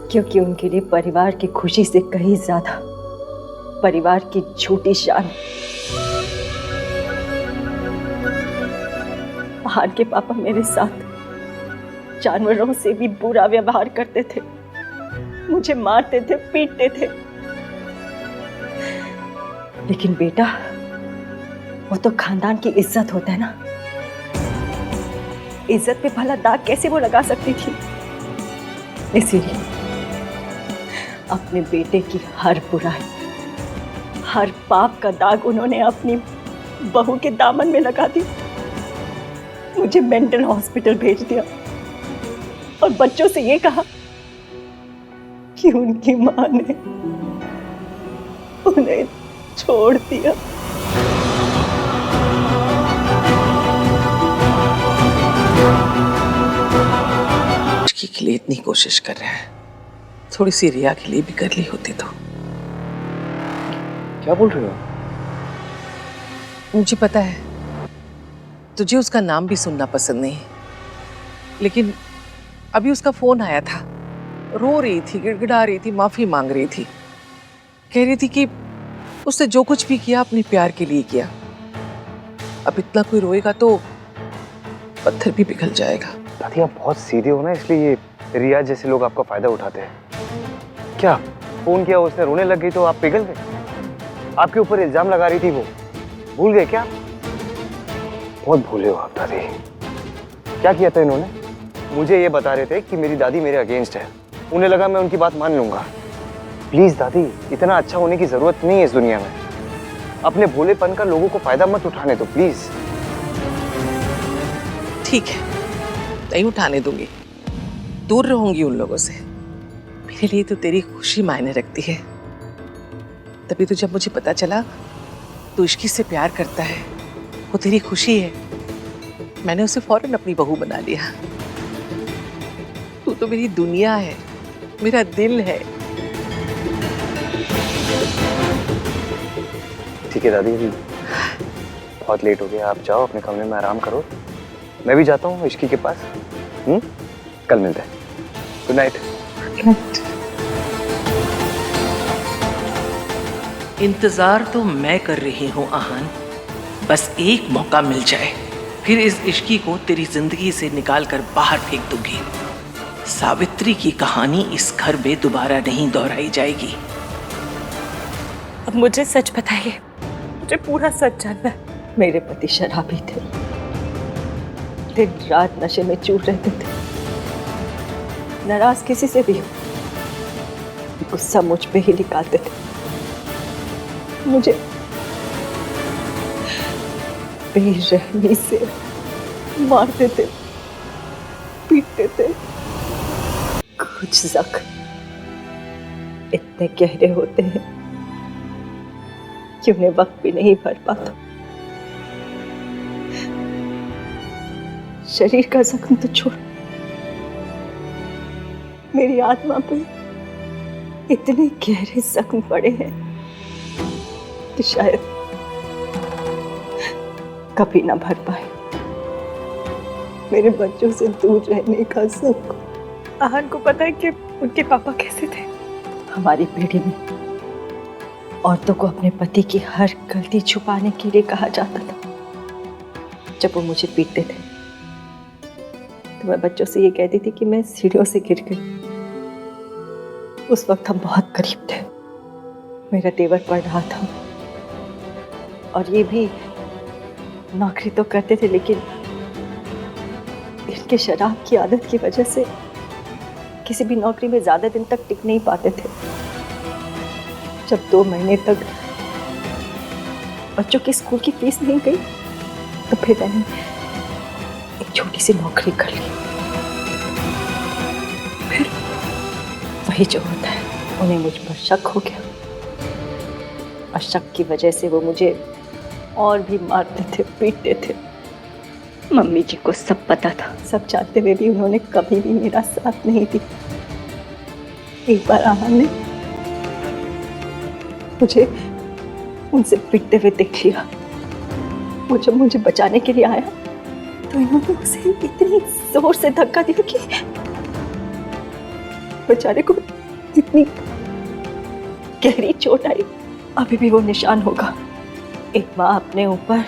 क्योंकि उनके लिए परिवार की खुशी से कहीं ज्यादा परिवार की झूठी शान। आहान के पापा मेरे साथ जानवरों से भी बुरा व्यवहार करते थे, मुझे मारते थे, पीटते थे। लेकिन बेटा, वो तो खानदान की इज्जत होता है ना। इज्जत पे भला दाग कैसे वो लगा सकती थी? इसीलिए अपने बेटे की हर बुराई, हर पाप का दाग उन्होंने अपनी बहू के दामन में लगा दिया, मुझे मेंटल हॉस्पिटल भेज दिया और बच्चों से ये कहा कि उनकी मां ने उन्हें छोड़ दिया। इश्की के लिए इतनी कोशिश कर रहे हैं, थोड़ी सी रिया के लिए भी कर ली होती तो। क्या बोल रहे हो? मुझे पता है तुझे उसका नाम भी सुनना पसंद नहीं, लेकिन अभी उसका फोन आया था, रो रही थी, गिड़गिड़ा रही थी, माफी मांग रही थी, कह रही थी कि उसने जो कुछ भी किया अपने प्यार के लिए किया। अब इतना कोई रोएगा तो पत्थर भी पिघल जाएगा। दादी आप बहुत सीधे हो ना, इसलिए ये रिया जैसे लोग आपका फायदा उठाते हैं। क्या फोन किया उसने, रोने लग गई तो आप पिघल गए? आपके ऊपर इल्जाम लगा रही थी, वो भूल गए क्या? बहुत भूले हो आप दादी। क्या किया था इन्होंने? मुझे ये बता रहे थे कि मेरी दादी मेरे अगेंस्ट है, उन्हें लगा मैं उनकी बात मान लूंगा। प्लीज दादी, इतना अच्छा होने की जरूरत नहीं है इस दुनिया में। अपने भोलेपन का लोगों को फायदा मत उठाने दो प्लीज। ठीक है, नहीं उठाने दूंगी, दूर रहूंगी उन लोगों से। मेरे लिए तो तेरी खुशी मायने रखती है। तभी तो जब मुझे पता चला तू इश्की से प्यार करता है, वो तेरी खुशी है, मैंने उसे फौरन अपनी बहू बना लिया। तू तो मेरी दुनिया है, मेरा दिल है। ठीक है दादी, बहुत लेट हो गया, आप जाओ अपने कमरे में आराम करो, मैं भी जाता हूँ इश्की के पास। कल मिलते हैं। Good night. इंतजार तो मैं कर रही हूँ आहान, बस एक मौका मिल जाए, फिर इस इश्की को तेरी जिंदगी से निकाल कर बाहर फेंक दूंगी। सावित्री की कहानी इस घर में दोबारा नहीं दोहराई जाएगी। अब मुझे सच बताइए, मुझे पूरा सच जानना है। मेरे पति शराबी थे, दिन रात नशे में चूर रहते थे, नाराज किसी से भी गुस्सा मुझ पे ही निकालते थे, मुझे बेरहमी से मारते थे, पीटते थे। कुछ जख्म इतने गहरे होते हैं कि उन्हें वक्त भी नहीं भर पाता। शरीर का जख्म तो छोड़, मेरी आत्मा पे इतने गहरे जख्म पड़े हैं कि शायद कभी ना भर पाए। मेरे बच्चों से दूर रहने का सुख। आहान को पता है कि उनके पापा कैसे थे? हमारी पीढ़ी में औरतों को अपने पति की हर गलती छुपाने के लिए कहा जाता था। जब वो मुझे पीटते थे तो मैं बच्चों से ये कहती थी कि मैं सीढ़ियों से गिर गई। उस वक्त हम बहुत करीब थे, मेरा तेवर पड़ रहा था, और ये भी नौकरी तो करते थे, लेकिन इनके शराब की आदत की वजह से किसी भी नौकरी में ज्यादा दिन तक टिक नहीं पाते थे। जब 2 महीने तक बच्चों की स्कूल की फीस नहीं गई तो फिर मैंने एक छोटी सी नौकरी कर ली। फिर वही जो होता है, उन्हें मुझ पर शक हो गया और शक की वजह से वो मुझे और भी मारते थे, पीटते थे। मम्मी जी को सब पता था, सब जानते हुए भी उन्होंने कभी भी मेरा साथ नहीं दिया। एक बार आहान ने मुझे उनसे पिटते हुए देख लिया। वो जब मुझे बचाने के लिए आया तो इन्होंने उसे इतनी जोर से धक्का दिया कि बेचारे को इतनी गहरी चोट आई, अभी भी वो निशान होगा। एक माँ अपने ऊपर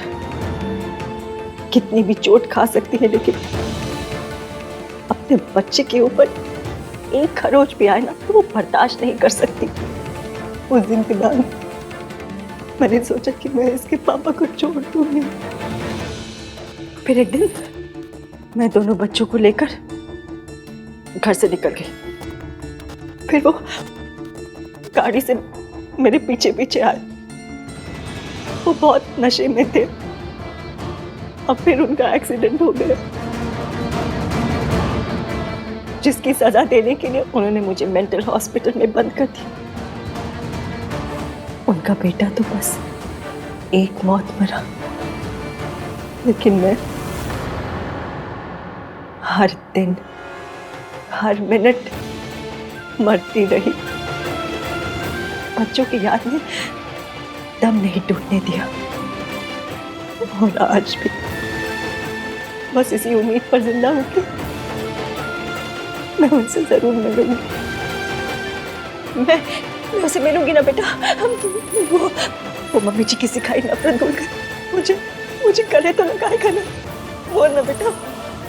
कितनी भी चोट खा सकती है, लेकिन अपने बच्चे के ऊपर एक खरोच भी आए ना तो वो बर्दाश्त नहीं कर सकती। उस दिन के बाद मैंने सोचा कि मैं इसके पापा को छोड़ दूंगी। फिर एक दिन मैं दोनों बच्चों को लेकर घर से निकल गई। फिर वो गाड़ी से मेरे पीछे पीछे आए। वो बहुत नशे में थे और फिर उनका एक्सीडेंट हो गया, जिसकी सजा देने के लिए उन्होंने मुझे मेंटल हॉस्पिटल में बंद कर दिया। उनका बेटा तो बस एक मौत मरा, लेकिन मैं हर दिन हर मिनट मरती रही। बच्चों की याद में दम नहीं टूटने दिया और आज भी बस इसी उम्मीद पर जिंदा हूं कि मैं उनसे जरूर मिलूंगी। मैं उसे मिलूंगी ना बेटा। वो मम्मी जी की सिखाई नफरत भूल गई। मुझे गले तो लगाएगा ना। बोल ना बेटा,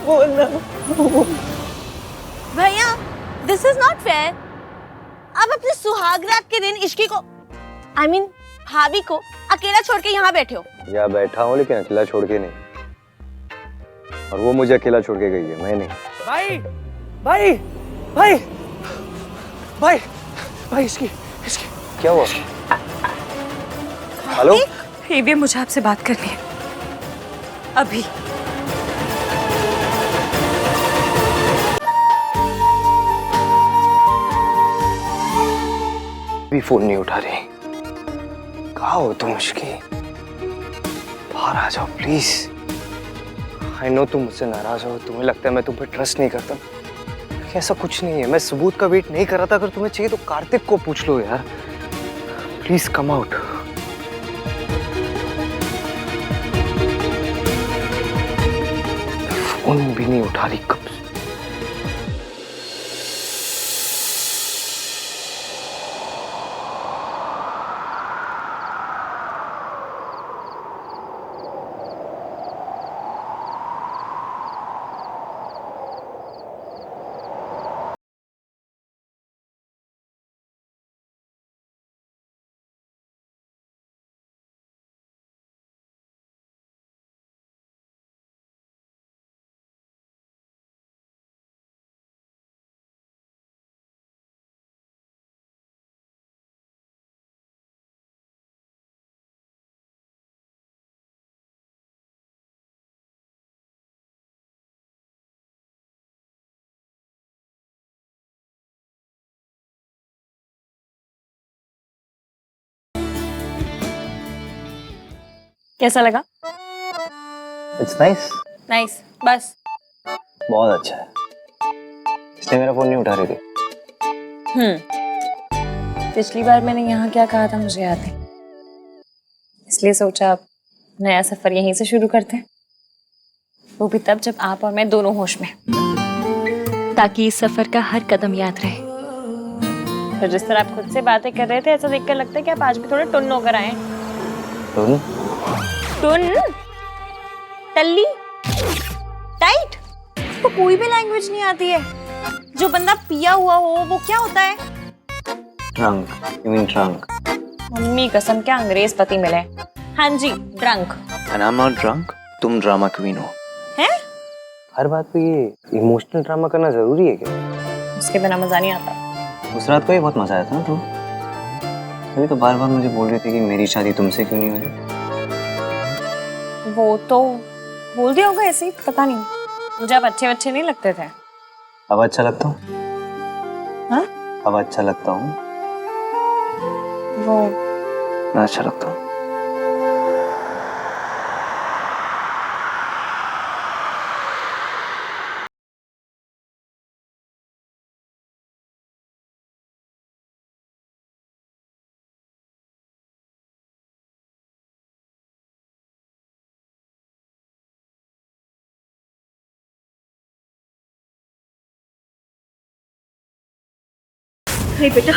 बोल ना। भैया, दिस इज नॉट फेयर। आप अपने सुहागरात के दिन इश्की को भाभी को अकेला छोड़ के यहाँ बैठे हो। या बैठा हूँ लेकिन अकेला छोड़ के नहीं, और वो मुझे अकेला छोड़ के गई है, मैं नहीं। भाई भाई भाई भाई भाई इसकी क्या हुआ? हेलो एवीएम, मुझे आपसे बात करनी है अभी। भी फोन नहीं उठा रही। कहाँ हो तुम इश्की? बाहर आ जाओ प्लीज। आई नो तुम मुझसे नाराज हो, तुम्हें लगता है मैं तुम पे ट्रस्ट नहीं करता, लेकिन ऐसा कुछ नहीं है। मैं सबूत का वेट नहीं कर रहा था। अगर तुम्हें चाहिए तो कार्तिक को पूछ लो यार। Please come out. फोन भी नहीं उठा रही कब से। कैसा लगा? It's nice. नाइस, बस। बहुत अच्छा है। इसने मेरा फोन नहीं उठा रही थी। पिछली बार मैंने यहाँ क्या कहा था मुझे याद है, इसलिए सोचा अब नया सफर यहीं से शुरू करते हैं, वो भी तब जब आप और मैं दोनों होश में, ताकि इस सफर का हर कदम याद रहे। तो जिस तरह आप खुद से बातें कर रहे थे, ऐसा देखकर लगता है कि आप आज भी थोड़े टुन्न होकर आए। टुन्न? टल्ली, टाइट, तो कोई भी लैंग्वेज नहीं आती है। जो बंदा पिया हुआ हो वो क्या होता है? Trunk. You mean trunk? Mummy कसम, क्या अंग्रेज पति मिले। हाँ जी, drunk. And I am not drunk. तुम ड्रामा क्वीन हो। हैं? हर बात पे ये इमोशनल ड्रामा करना जरूरी है क्या? उसके बिना मजा नहीं आता। उस रात को ही बहुत मजा आया था ना तुम। अभी तो बार बार मुझे बोल रही थी कि मेरी शादी तुमसे क्यों नहीं हो रही। वो तो बोल दिया होगा ऐसे ही, पता नहीं। मुझे अब अच्छे नहीं लगते थे। अब अच्छा लगता हूँ। हाँ? अब अच्छा लगता हूँ। वो मैं अच्छा लगता हूँ। नहीं बेटा,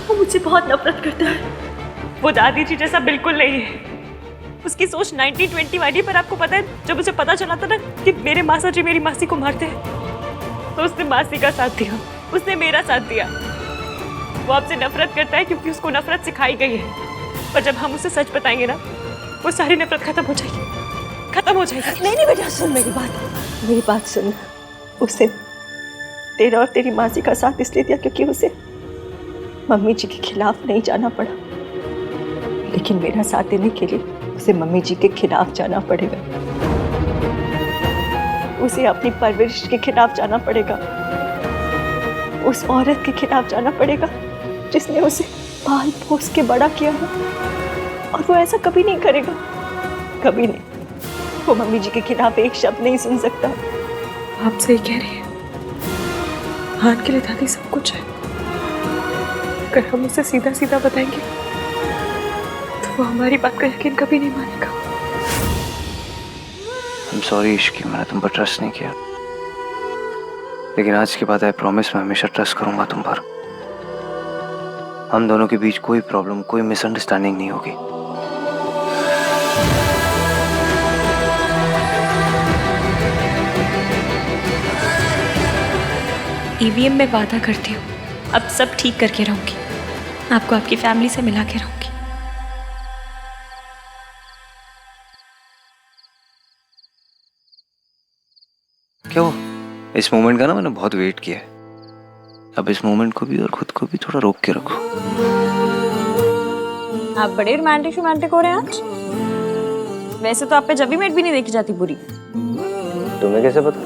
वो मुझसे बहुत नफरत करता है। वो दादी जी जैसा बिल्कुल नहीं है। उसकी सोच 1920 वाली। पर आपको पता है, जब उसे पता चला था ना कि मेरे मासा जी मेरी मासी को मारते हैं, तो उसने मासी का साथ दिया, उसने मेरा साथ दिया। वो आपसे नफरत करता है क्योंकि उसको नफरत सिखाई गई है। पर जब हम उसे सच बताएंगे ना, वो सारी नफरत खत्म हो जाएगी, खत्म हो जाएगी। नहीं बेटा, सुन मेरी बात सुन। उसे तेरा और तेरी मासी का साथ इसलिए दिया क्योंकि उसे मम्मी जी के खिलाफ नहीं जाना पड़ा, लेकिन मेरा साथ देने के लिए उसे मम्मी जी के खिलाफ जाना पड़ेगा। उसे अपनी परवरिश के खिलाफ जाना पड़ेगा, उस औरत के खिलाफ जाना पड़ेगा जिसने उसे पाल पोस के बड़ा किया है। और वो ऐसा कभी नहीं करेगा, कभी नहीं। वो मम्मी जी के खिलाफ एक शब्द नहीं सुन सकता। आप सही कह रही हैं। हाथ के लिए दादी सब कुछ है। अगर हम उसे सीधा सीधा बताएंगे तो वो हमारी बात का यकीन कभी नहीं मानेगा। I'm sorry इश्की, मैंने तुम पर ट्रस्ट नहीं किया, लेकिन आज के बाद आई प्रॉमिस मैं हमेशा ट्रस्ट करूंगा तुम पर। हम दोनों के बीच कोई प्रॉब्लम, कोई मिसअंडरस्टैंडिंग नहीं होगी। ईवीएम में वादा करती हूँ, अब सब ठीक करके रहूंगी। आपको आपकी फैमिली से मिला के रहूंगी। क्या हुआ? इस मोमेंट का ना मैंने बहुत वेट किया है। अब इस मोमेंट को भी और खुद को भी थोड़ा रोक के रखो। आप बड़े रोमांटिक हो रहे हैं आज। वैसे तो आप पे जब भी मेट भी नहीं देखी जाती बुरी। तुम्हें कैसे पता?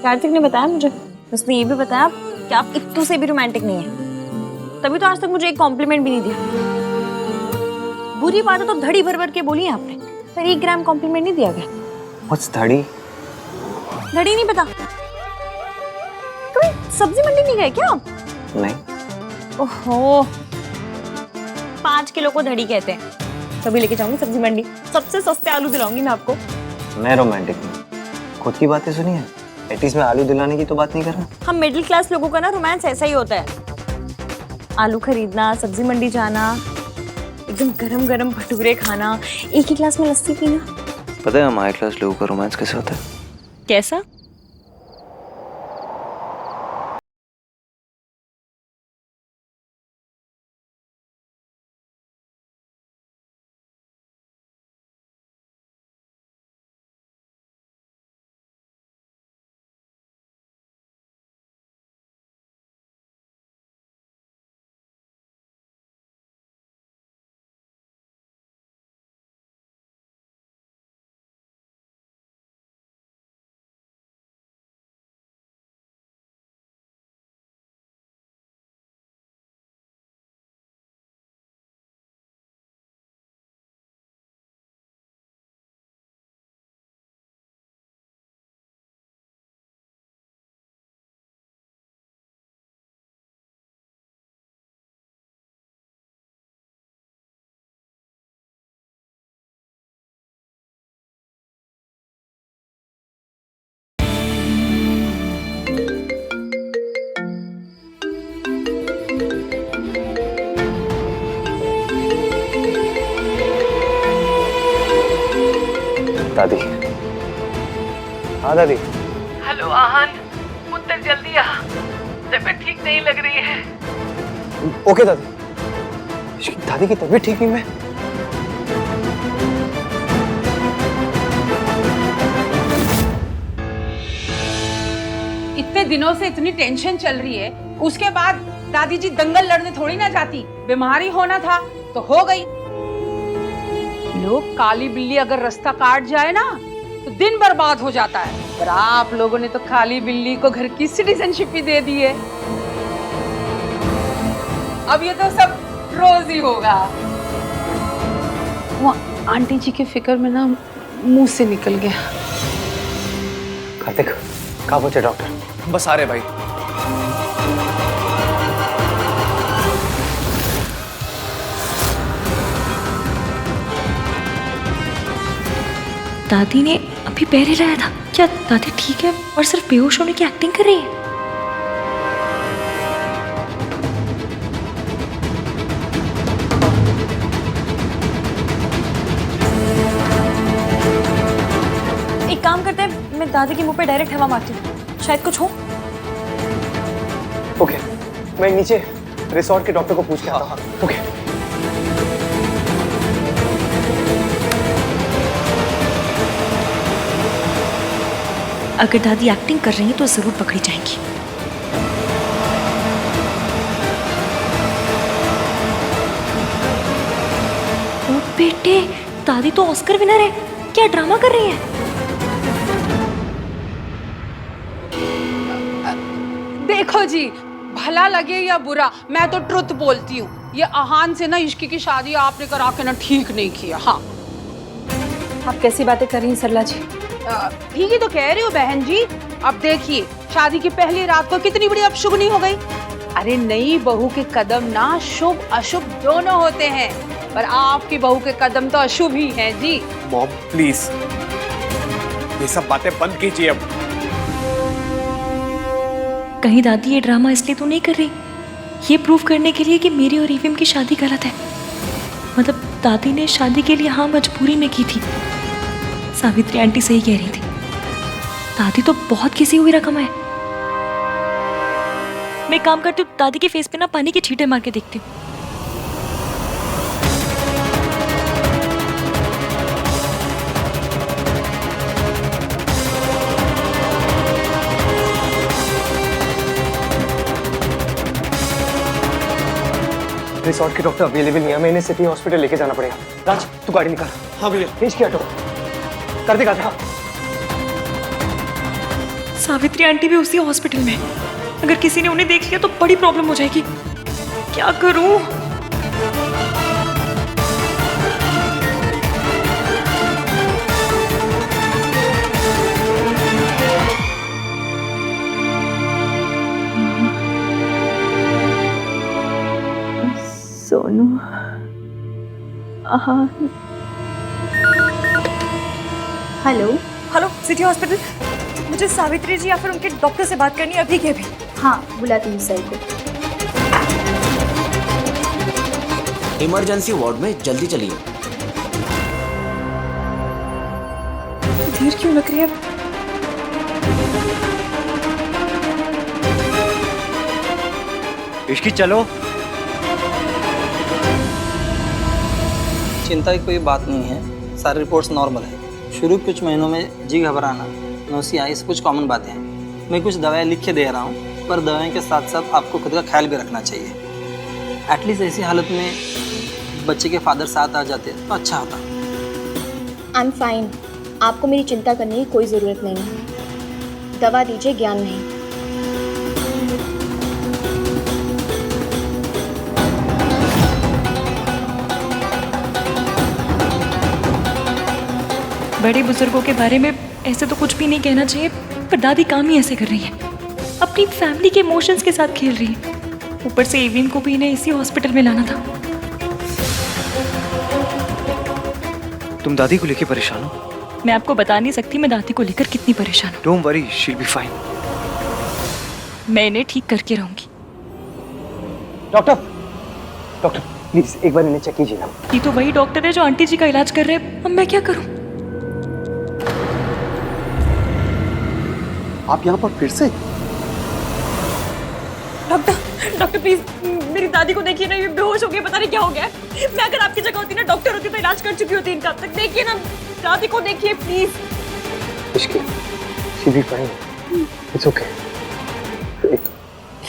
कार्तिक ने बताया मुझे। उसने ये भी बताया कि आप इतने से भी रोमांटिक नहीं है। तभी तो आज तक मुझे एक कॉम्प्लीमेंट भी नहीं दिया। बुरी बात है तो धड़ी भर भर के बोली है आपने, पर 1 ग्राम कॉम्प्लीमेंट नहीं दिया गया। What's धड़ी? धड़ी नहीं पता? कभी सब्जी मंडी नहीं गए क्या आप? नहीं। ओहो, 5 किलो को धड़ी कहते हैं। कभी लेके जाऊंगी सब्जी मंडी, सबसे सस्ते आलू दिलाऊंगी मैं आपको। मैं रोमांटिक नहीं, खुद की बातें सुनी है। एटलीस्ट मैं आलू दिलाने की तो बात नहीं कर रहा। हम मिडिल क्लास लोगों का ना रोमांस ऐसा ही होता है। आलू खरीदना, सब्जी मंडी जाना, एकदम गरम गरम भटूरे खाना, एक ही ग्लास में लस्सी पीना। पता है हमारे क्लास लोगों का रोमांस कैसे होता है? कैसा? दादी। हाँ दादी। हेलो आहान, पुत्र जल्दी आ, तबीयत ठीक नहीं लग रही है। ओके दादी। दादी की तबीयत ठीक नहीं। मैं इतने दिनों से इतनी टेंशन चल रही है, उसके बाद दादी जी दंगल लड़ने थोड़ी ना जाती। बीमारी होना था तो हो गई। लोग काली बिल्ली अगर रास्ता काट जाए ना तो दिन बर्बाद हो जाता है, पर आप लोगों ने तो काली बिल्ली को घर की सिटीजनशिप ही दे दी है। अब ये तो सब रोज ही होगा। वो आंटी जी के फिक्र में ना मुंह से निकल गया। कार्तिक, कहाँ पहुंचे डॉक्टर? बस आ रहे भाई। दादी ने अभी पैर हिलाया था। क्या दादी ठीक है और सिर्फ बेहोश होने की एक्टिंग कर रही है? एक काम करते हैं, मैं दादी के मुंह पे डायरेक्ट हवा मारती हूँ, शायद कुछ हो। ओके, मैं नीचे रिसोर्ट के डॉक्टर को पूछ के आता हूँ। ओके। अगर दादी एक्टिंग कर रही है तो जरूर पकड़ी जाएंगी। ओ बेटे, दादी तो ऑस्कर विनर है, क्या ड्रामा कर रही है? देखो जी, भला लगे या बुरा, मैं तो ट्रुथ बोलती हूँ। ये आहान से ना इश्की की शादी आपने करा के ना ठीक नहीं किया। हाँ, आप कैसी बातें कर रही हैं सरला जी? ठीक ही तो कह रही हूँ बहन जी। अब देखिए, शादी की पहली रात को कितनी बड़ी अपशुगनी हो गई। अरे नई बहू के कदम ना शुभ अशुभ दोनों होते हैं, पर आपकी बहू के कदम तो अशुभ ही हैं जी। मॉम प्लीज ये सब बातें बंद कीजिए अब। कहीं दादी ये ड्रामा इसलिए तो नहीं कर रही, ये प्रूव करने के लिए कि मेरी और ईवीएम की शादी गलत है? मतलब दादी ने शादी के लिए हाँ मजबूरी में की थी। सावित्री आंटी सही कह रही थी, दादी तो बहुत किसी हुई रकम है। मैं काम करती हूँ, दादी के फेस पे ना पानी की छींटे मार के देखती हूँ। रिसोर्ट के डॉक्टर अवेलेबल नहीं है, मैं इन्हें सिटी हॉस्पिटल लेके जाना पड़ेगा। राज, तू गाड़ी निकाल। हाँ भैया। भेज के ऑटो कर देगा। हाँ। सावित्री आंटी भी उसी हॉस्पिटल में, अगर किसी ने उन्हें देख लिया तो बड़ी प्रॉब्लम हो जाएगी। क्या करूं? Sonu, hello hello, city hospital. मुझे सावित्री जी या फिर उनके डॉक्टर से बात करनी है, अभी के अभी। हाँ, बुलाती हूँ सर को। इमरजेंसी वार्ड में जल्दी चलिए। देर क्यों लग रही है? इश्की चलो। चिंता की कोई बात नहीं है, सारी रिपोर्ट्स नॉर्मल है। शुरू कुछ महीनों में जी घबराना, नोसी आइस कुछ कॉमन बातें हैं। मैं कुछ दवाएं लिख के दे रहा हूँ, पर दवाओं के साथ साथ आपको खुद का ख्याल भी रखना चाहिए। एटलीस्ट ऐसी हालत में बच्चे के फादर साथ आ जाते तो अच्छा होता। आई एम फाइन, आपको मेरी चिंता करने की कोई ज़रूरत नहीं है। दवा दीजिए, ज्ञान नहीं। बड़े बुजुर्गों के बारे में ऐसे तो कुछ भी नहीं कहना चाहिए, पर दादी काम ही ऐसे कर रही है, अपनी फैमिली के इमोशंस के साथ खेल रही है। ऊपर से ईवीएम को भी इन्हें इसी हॉस्पिटल में लाना था। तुम दादी को लेकर परेशान हो? मैं आपको बता नहीं सकती मैं दादी को लेकर कितनी परेशान हूँ। Don't worry, she will be fine. मैं इन्हें ठीक करके रहूंगी। डॉक्टर, डॉक्टर प्लीज एक बार इन्हें चेक कीजिए ना। ये तो वही डॉक्टर है जो आंटी जी का इलाज कर रहे हैं, अब मैं क्या करूं? आप यहाँ पर फिर से? डॉक्टर प्लीज मेरी दादी को देखिए ना, ये बेहोश हो गई, पता नहीं क्या हो गया। मैं अगर आपकी जगह होती ना, डॉक्टर होती तो इलाज कर चुकी होती इनका। तक देखिए ना, दादी को देखिए please. Ishki, she will be fine. It's okay.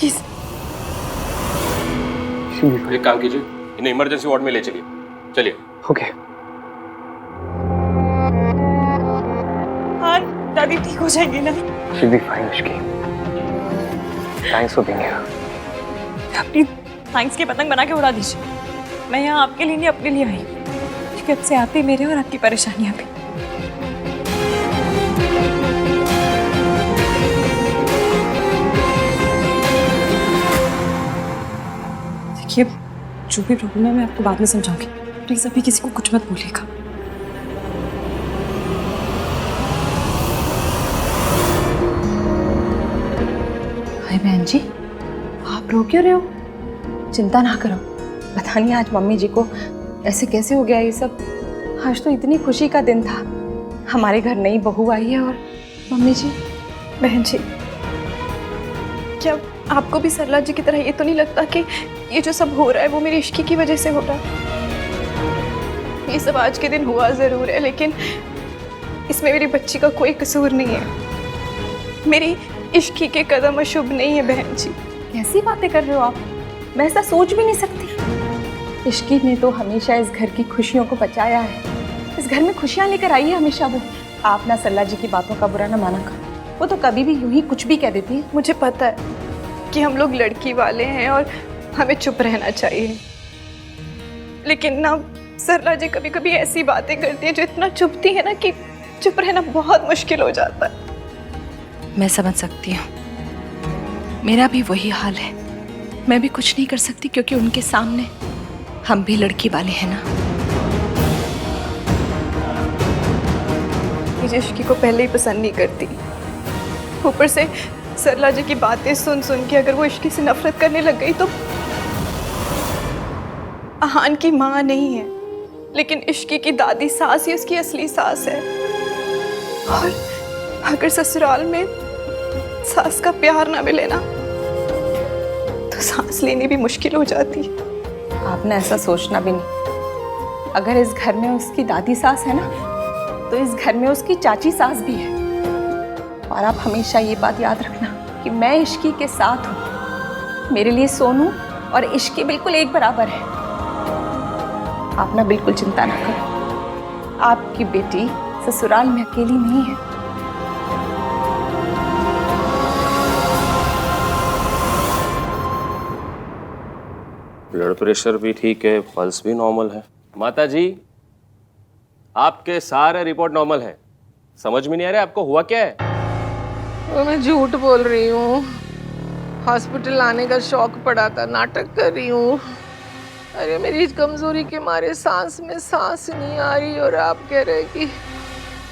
Please. एक काम कीजिए, इन्हें इमरजेंसी वार्ड में ले चलिए। चलिए। ओके। हाँ दादी ठीक हो जाएंगी ना? She'll be fine, Ishki. Thanks for being here. अपनी थैंक्स की पतंग बना के उड़ा दीजिए। मैं यहाँ आपके लिए नहीं अपने लिए आई, क्योंकि अब से आप ही मेरे और आपकी परेशानियाँ भी। देखिए जो भी प्रॉब्लम है मैं आपको बाद में समझाऊंगी, प्लीज अभी किसी को कुछ मत बोलिएगा। हाय बहन जी, आप रो क्यों रहे हो? चिंता ना करो, पता नहीं आज मम्मी जी को ऐसे कैसे हो गया ये सब। आज तो इतनी खुशी का दिन था, हमारे घर नई बहू आई है और मम्मी जी। बहन जी क्या आपको भी सरला जी की तरह ये तो नहीं लगता कि ये जो सब हो रहा है वो मेरी इश्की की वजह से हो रहा है? ये सब आज के दिन हुआ जरूर है, लेकिन इसमें मेरी बच्ची का कोई कसूर नहीं है। मेरी इश्की के कदम अशुभ नहीं है बहन जी। कैसी बातें कर रहे हो आप? मैं ऐसा सोच भी नहीं सकती। इश्की ने तो हमेशा इस घर की खुशियों को बचाया है, इस घर में खुशियां लेकर आई है हमेशा वो। आप ना सरला जी की बातों का बुरा ना माना कर, वो तो कभी भी यूं ही कुछ भी कह देती है। मुझे पता है कि हम लोग लड़की वाले हैं और हमें चुप रहना चाहिए, लेकिन ना सरला जी कभी कभी ऐसी बातें करती है जो इतना चुभती है ना कि चुप रहना बहुत मुश्किल हो जाता है। मैं समझ सकती हूँ, मेरा भी वही हाल है। मैं भी कुछ नहीं कर सकती क्योंकि उनके सामने हम भी लड़की वाले हैं ना। मुझे इश्की को पहले ही पसंद नहीं करती, ऊपर से सरला जी की बातें सुन सुन के अगर वो इश्की से नफरत करने लग गई तो। आहान की माँ नहीं है, लेकिन इश्की की दादी सास ही उसकी असली सास है। और अगर ससुराल में सास का प्यार ना मिले ना तो सांस लेनी भी मुश्किल हो जाती है। आपने ऐसा सोचना भी नहीं। अगर इस घर में उसकी दादी सास है ना तो इस घर में उसकी चाची सास भी है। और आप हमेशा ये बात याद रखना कि मैं इश्की के साथ हूँ। मेरे लिए सोनू और इश्की बिल्कुल एक बराबर है। आप ना बिल्कुल चिंता ना करो, आपकी बेटी ससुराल में अकेली नहीं है। ब्लड प्रेशर भी ठीक है, पल्स भी नॉर्मल है। माता जी आपके सारे रिपोर्ट नॉर्मल है। समझ में नहीं आ रहा आपको हुआ क्या है? वो मैं झूठ बोल रही हूँ, हॉस्पिटल आने का शौक पड़ा था, नाटक कर रही हूँ। अरे मेरी कमजोरी के मारे सांस में सांस नहीं आ रही और आप कह रहे कि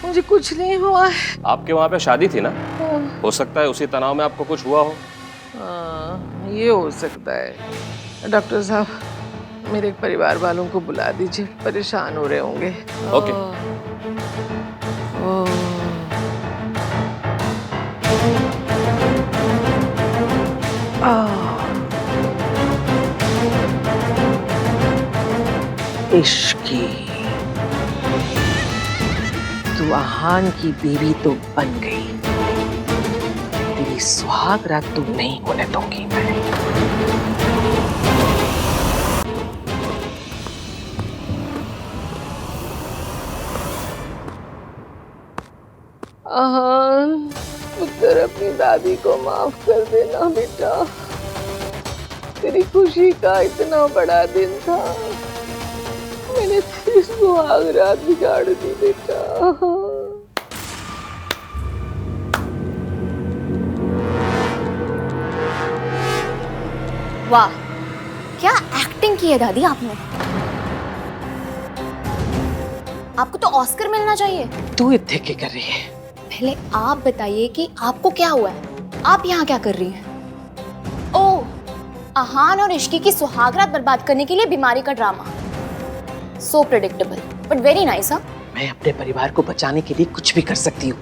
मुझे कुछ नहीं हुआ है। आपके वहाँ पे शादी थी ना, हो सकता है उसी तनाव में आपको कुछ हुआ हो। हाँ, ये हो सकता है। डॉक्टर साहब मेरे परिवार वालों को बुला दीजिए, परेशान हो रहे होंगे। ओके। इश्की, तू आहान की बीवी तो बन गई, तेरी सुहाग रात तू नहीं होने दूंगी मैं। आहान, पुत्र अपनी दादी को माफ कर देना बेटा, तेरी खुशी का इतना बड़ा दिन था, मैंने तेरी सुहाग रात बिगाड़ दी बेटा। वाह क्या एक्टिंग की है दादी आपने, आपको तो ऑस्कर मिलना चाहिए। तू इतने क्या कर रही है? पहले आप बताइए कि आपको क्या हुआ है, आप यहाँ क्या कर रही हैं? ओह, आहान और इश्की की सुहागरात बर्बाद करने के लिए बीमारी का drama. So predictable but very nice. हाँ, मैं अपने परिवार को बचाने के लिए कुछ भी कर सकती हूँ।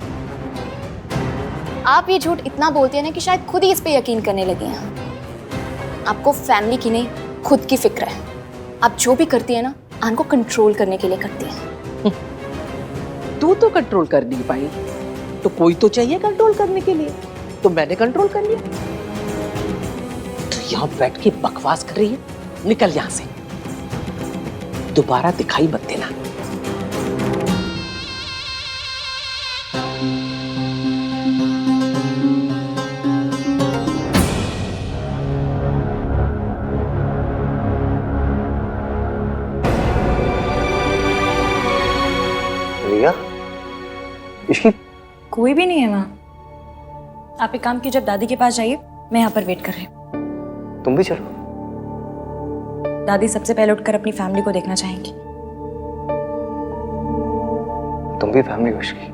आप ये झूठ इतना बोलती है ना कि शायद खुद ही इस पे यकीन करने लगे हैं। आपको फैमिली की नहीं खुद की फिक्र है। आप जो भी करती है ना आहान को कंट्रोल करने के लिए करती है। तू तो कंट्रोल कर नहीं पाई, तो कोई तो चाहिए कंट्रोल करने के लिए, तो मैंने कंट्रोल कर लिया। यहाँ बैठ के बकवास कर रही है? निकल यहाँ से, दोबारा दिखाई मत देना। रिया, इश्की कोई भी नहीं है वहाँ। आप एक काम कीजिए, जब दादी के पास जाइए, मैं यहाँ पर वेट कर रही हूँ। तुम भी चलो। दादी सबसे पहले उठकर अपनी फैमिली को देखना चाहेंगी। तुम भी फैमिली हो इश्की।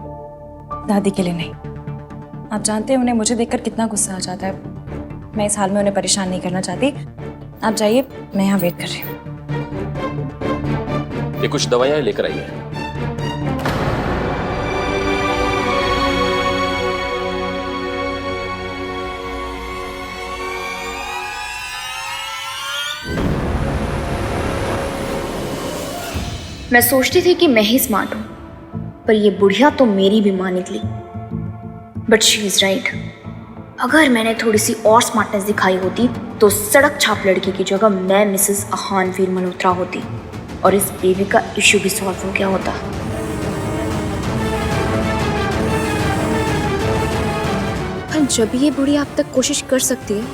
दादी के लिए नहीं, आप जानते हैं उन्हें मुझे देखकर कितना गुस्सा आ जाता है। मैं इस हाल में उन्हें परेशान नहीं करना चाहती। आप जाइए, मैं यहाँ वेट कर रही हूँ। ये कुछ दवाइयाँ लेकर आई है। मैं सोचती थी कि मैं ही स्मार्ट हूं, पर ये बुढ़िया तो मेरी भी मां निकली। But she is right. अगर मैंने थोड़ी सी और स्मार्टनेस दिखाई होती तो सड़क छाप लड़की की जगह मैं मिसेस आहान वीर मल्होत्रा होती और इस बेबी का इश्यू भी सॉल्व हो गया होता। पर जब ये बुढ़िया अब तक कोशिश कर सकती है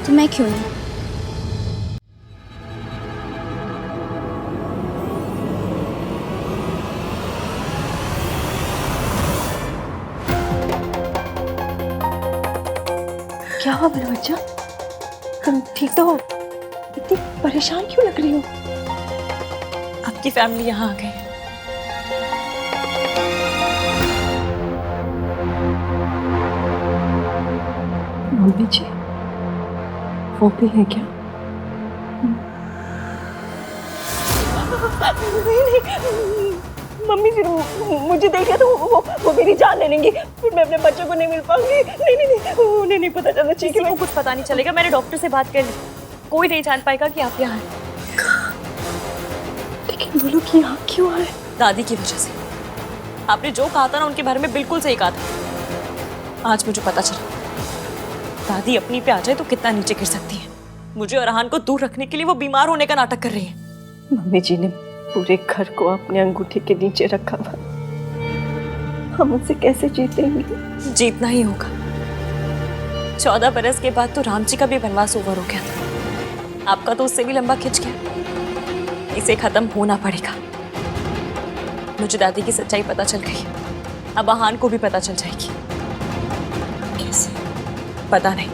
तो मैं क्यों नहीं? क्या हुआ मेरा बच्चा? तुम ठीक तो हो? इतनी परेशान क्यों लग रही हो? आपकी फैमिली यहाँ आ गई। मम्मी जी, वो भी है क्या? नहीं, मम्मी जी मुझे देख लिया तो वो मेरी जान ले लेंगी, फिर मैं अपने बच्चों को नहीं मिल पाऊंगी। नहीं, उन्हें नहीं पता चलना चाहिए कि किसी को कुछ पता नहीं चलेगा। मैंने डॉक्टर से बात कर ली, कोई नहीं जान पाएगा कि आप यहाँ हैं। लेकिन वो लोग यहाँ क्यों आए? दादी की वजह से। आपने जो कहा था ना उनके बारे में बिल्कुल सही कहा था। आज मुझे पता चला दादी अपनी पे आ जाए तो कितना नीचे गिर सकती है। मुझे और आहान को दूर रखने के लिए वो बीमार होने का नाटक कर रही है। मम्मी जी ने पूरे घर को अपने अंगूठे के नीचे रखा था, हम उनसे कैसे जीतेंगे? जीतना ही होगा। 14 बरस के बाद तो राम जी का भी वनवास ओवर हो गया था, आपका तो उससे भी लंबा खिंच गया। इसे खत्म होना पड़ेगा। मुझे दादी की सच्चाई पता चल गई, अब आहान को भी पता चल जाएगी। कैसे? पता नहीं,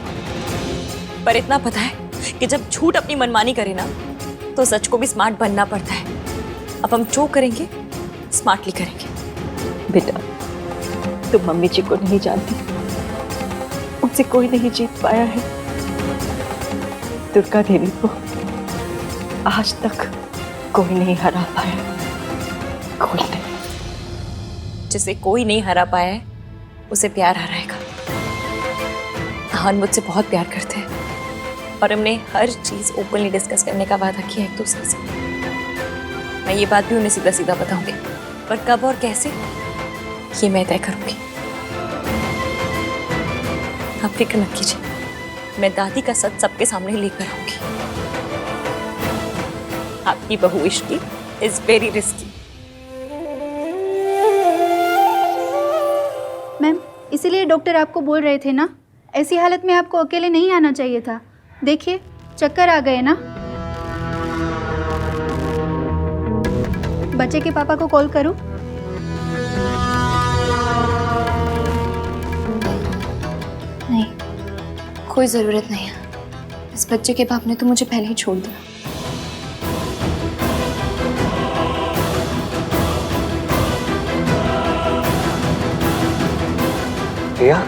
पर इतना पता है कि जब झूठ अपनी मनमानी करे ना तो सच को भी स्मार्ट बनना पड़ता है। अब हम जो करेंगे स्मार्टली करेंगे। बेटा, तुम मम्मी जी को नहीं जानती, उनसे कोई नहीं जीत पाया है। दुर्गा देवी को आज तक कोई नहीं हरा पाया, कोई नहीं। जिसे कोई नहीं हरा पाया है उसे प्यार हराएगा। आहान मुझसे बहुत प्यार करते हैं और हमने हर चीज ओपनली डिस्कस करने का वादा किया एक दूसरे से। मैं ये बात भी उन्हें सीधा सीधा बताऊंगी, पर कब और कैसे ये मैं तय करूंगी। आप फिक्र मत कीजिए, मैं दादी का सच सबके सामने लेकर आऊंगी। आपकी बहू Ishki is very risky. Ma'am, इसीलिए डॉक्टर आपको बोल रहे थे ना, ऐसी हालत में आपको अकेले नहीं आना चाहिए था। देखिए, चक्कर आ गए ना। बच्चे के पापा को कॉल करूं? नहीं, कोई ज़रूरत नहीं है। इस बच्चे के बाप ने तो मुझे पहले ही छोड़ दिया। रिया,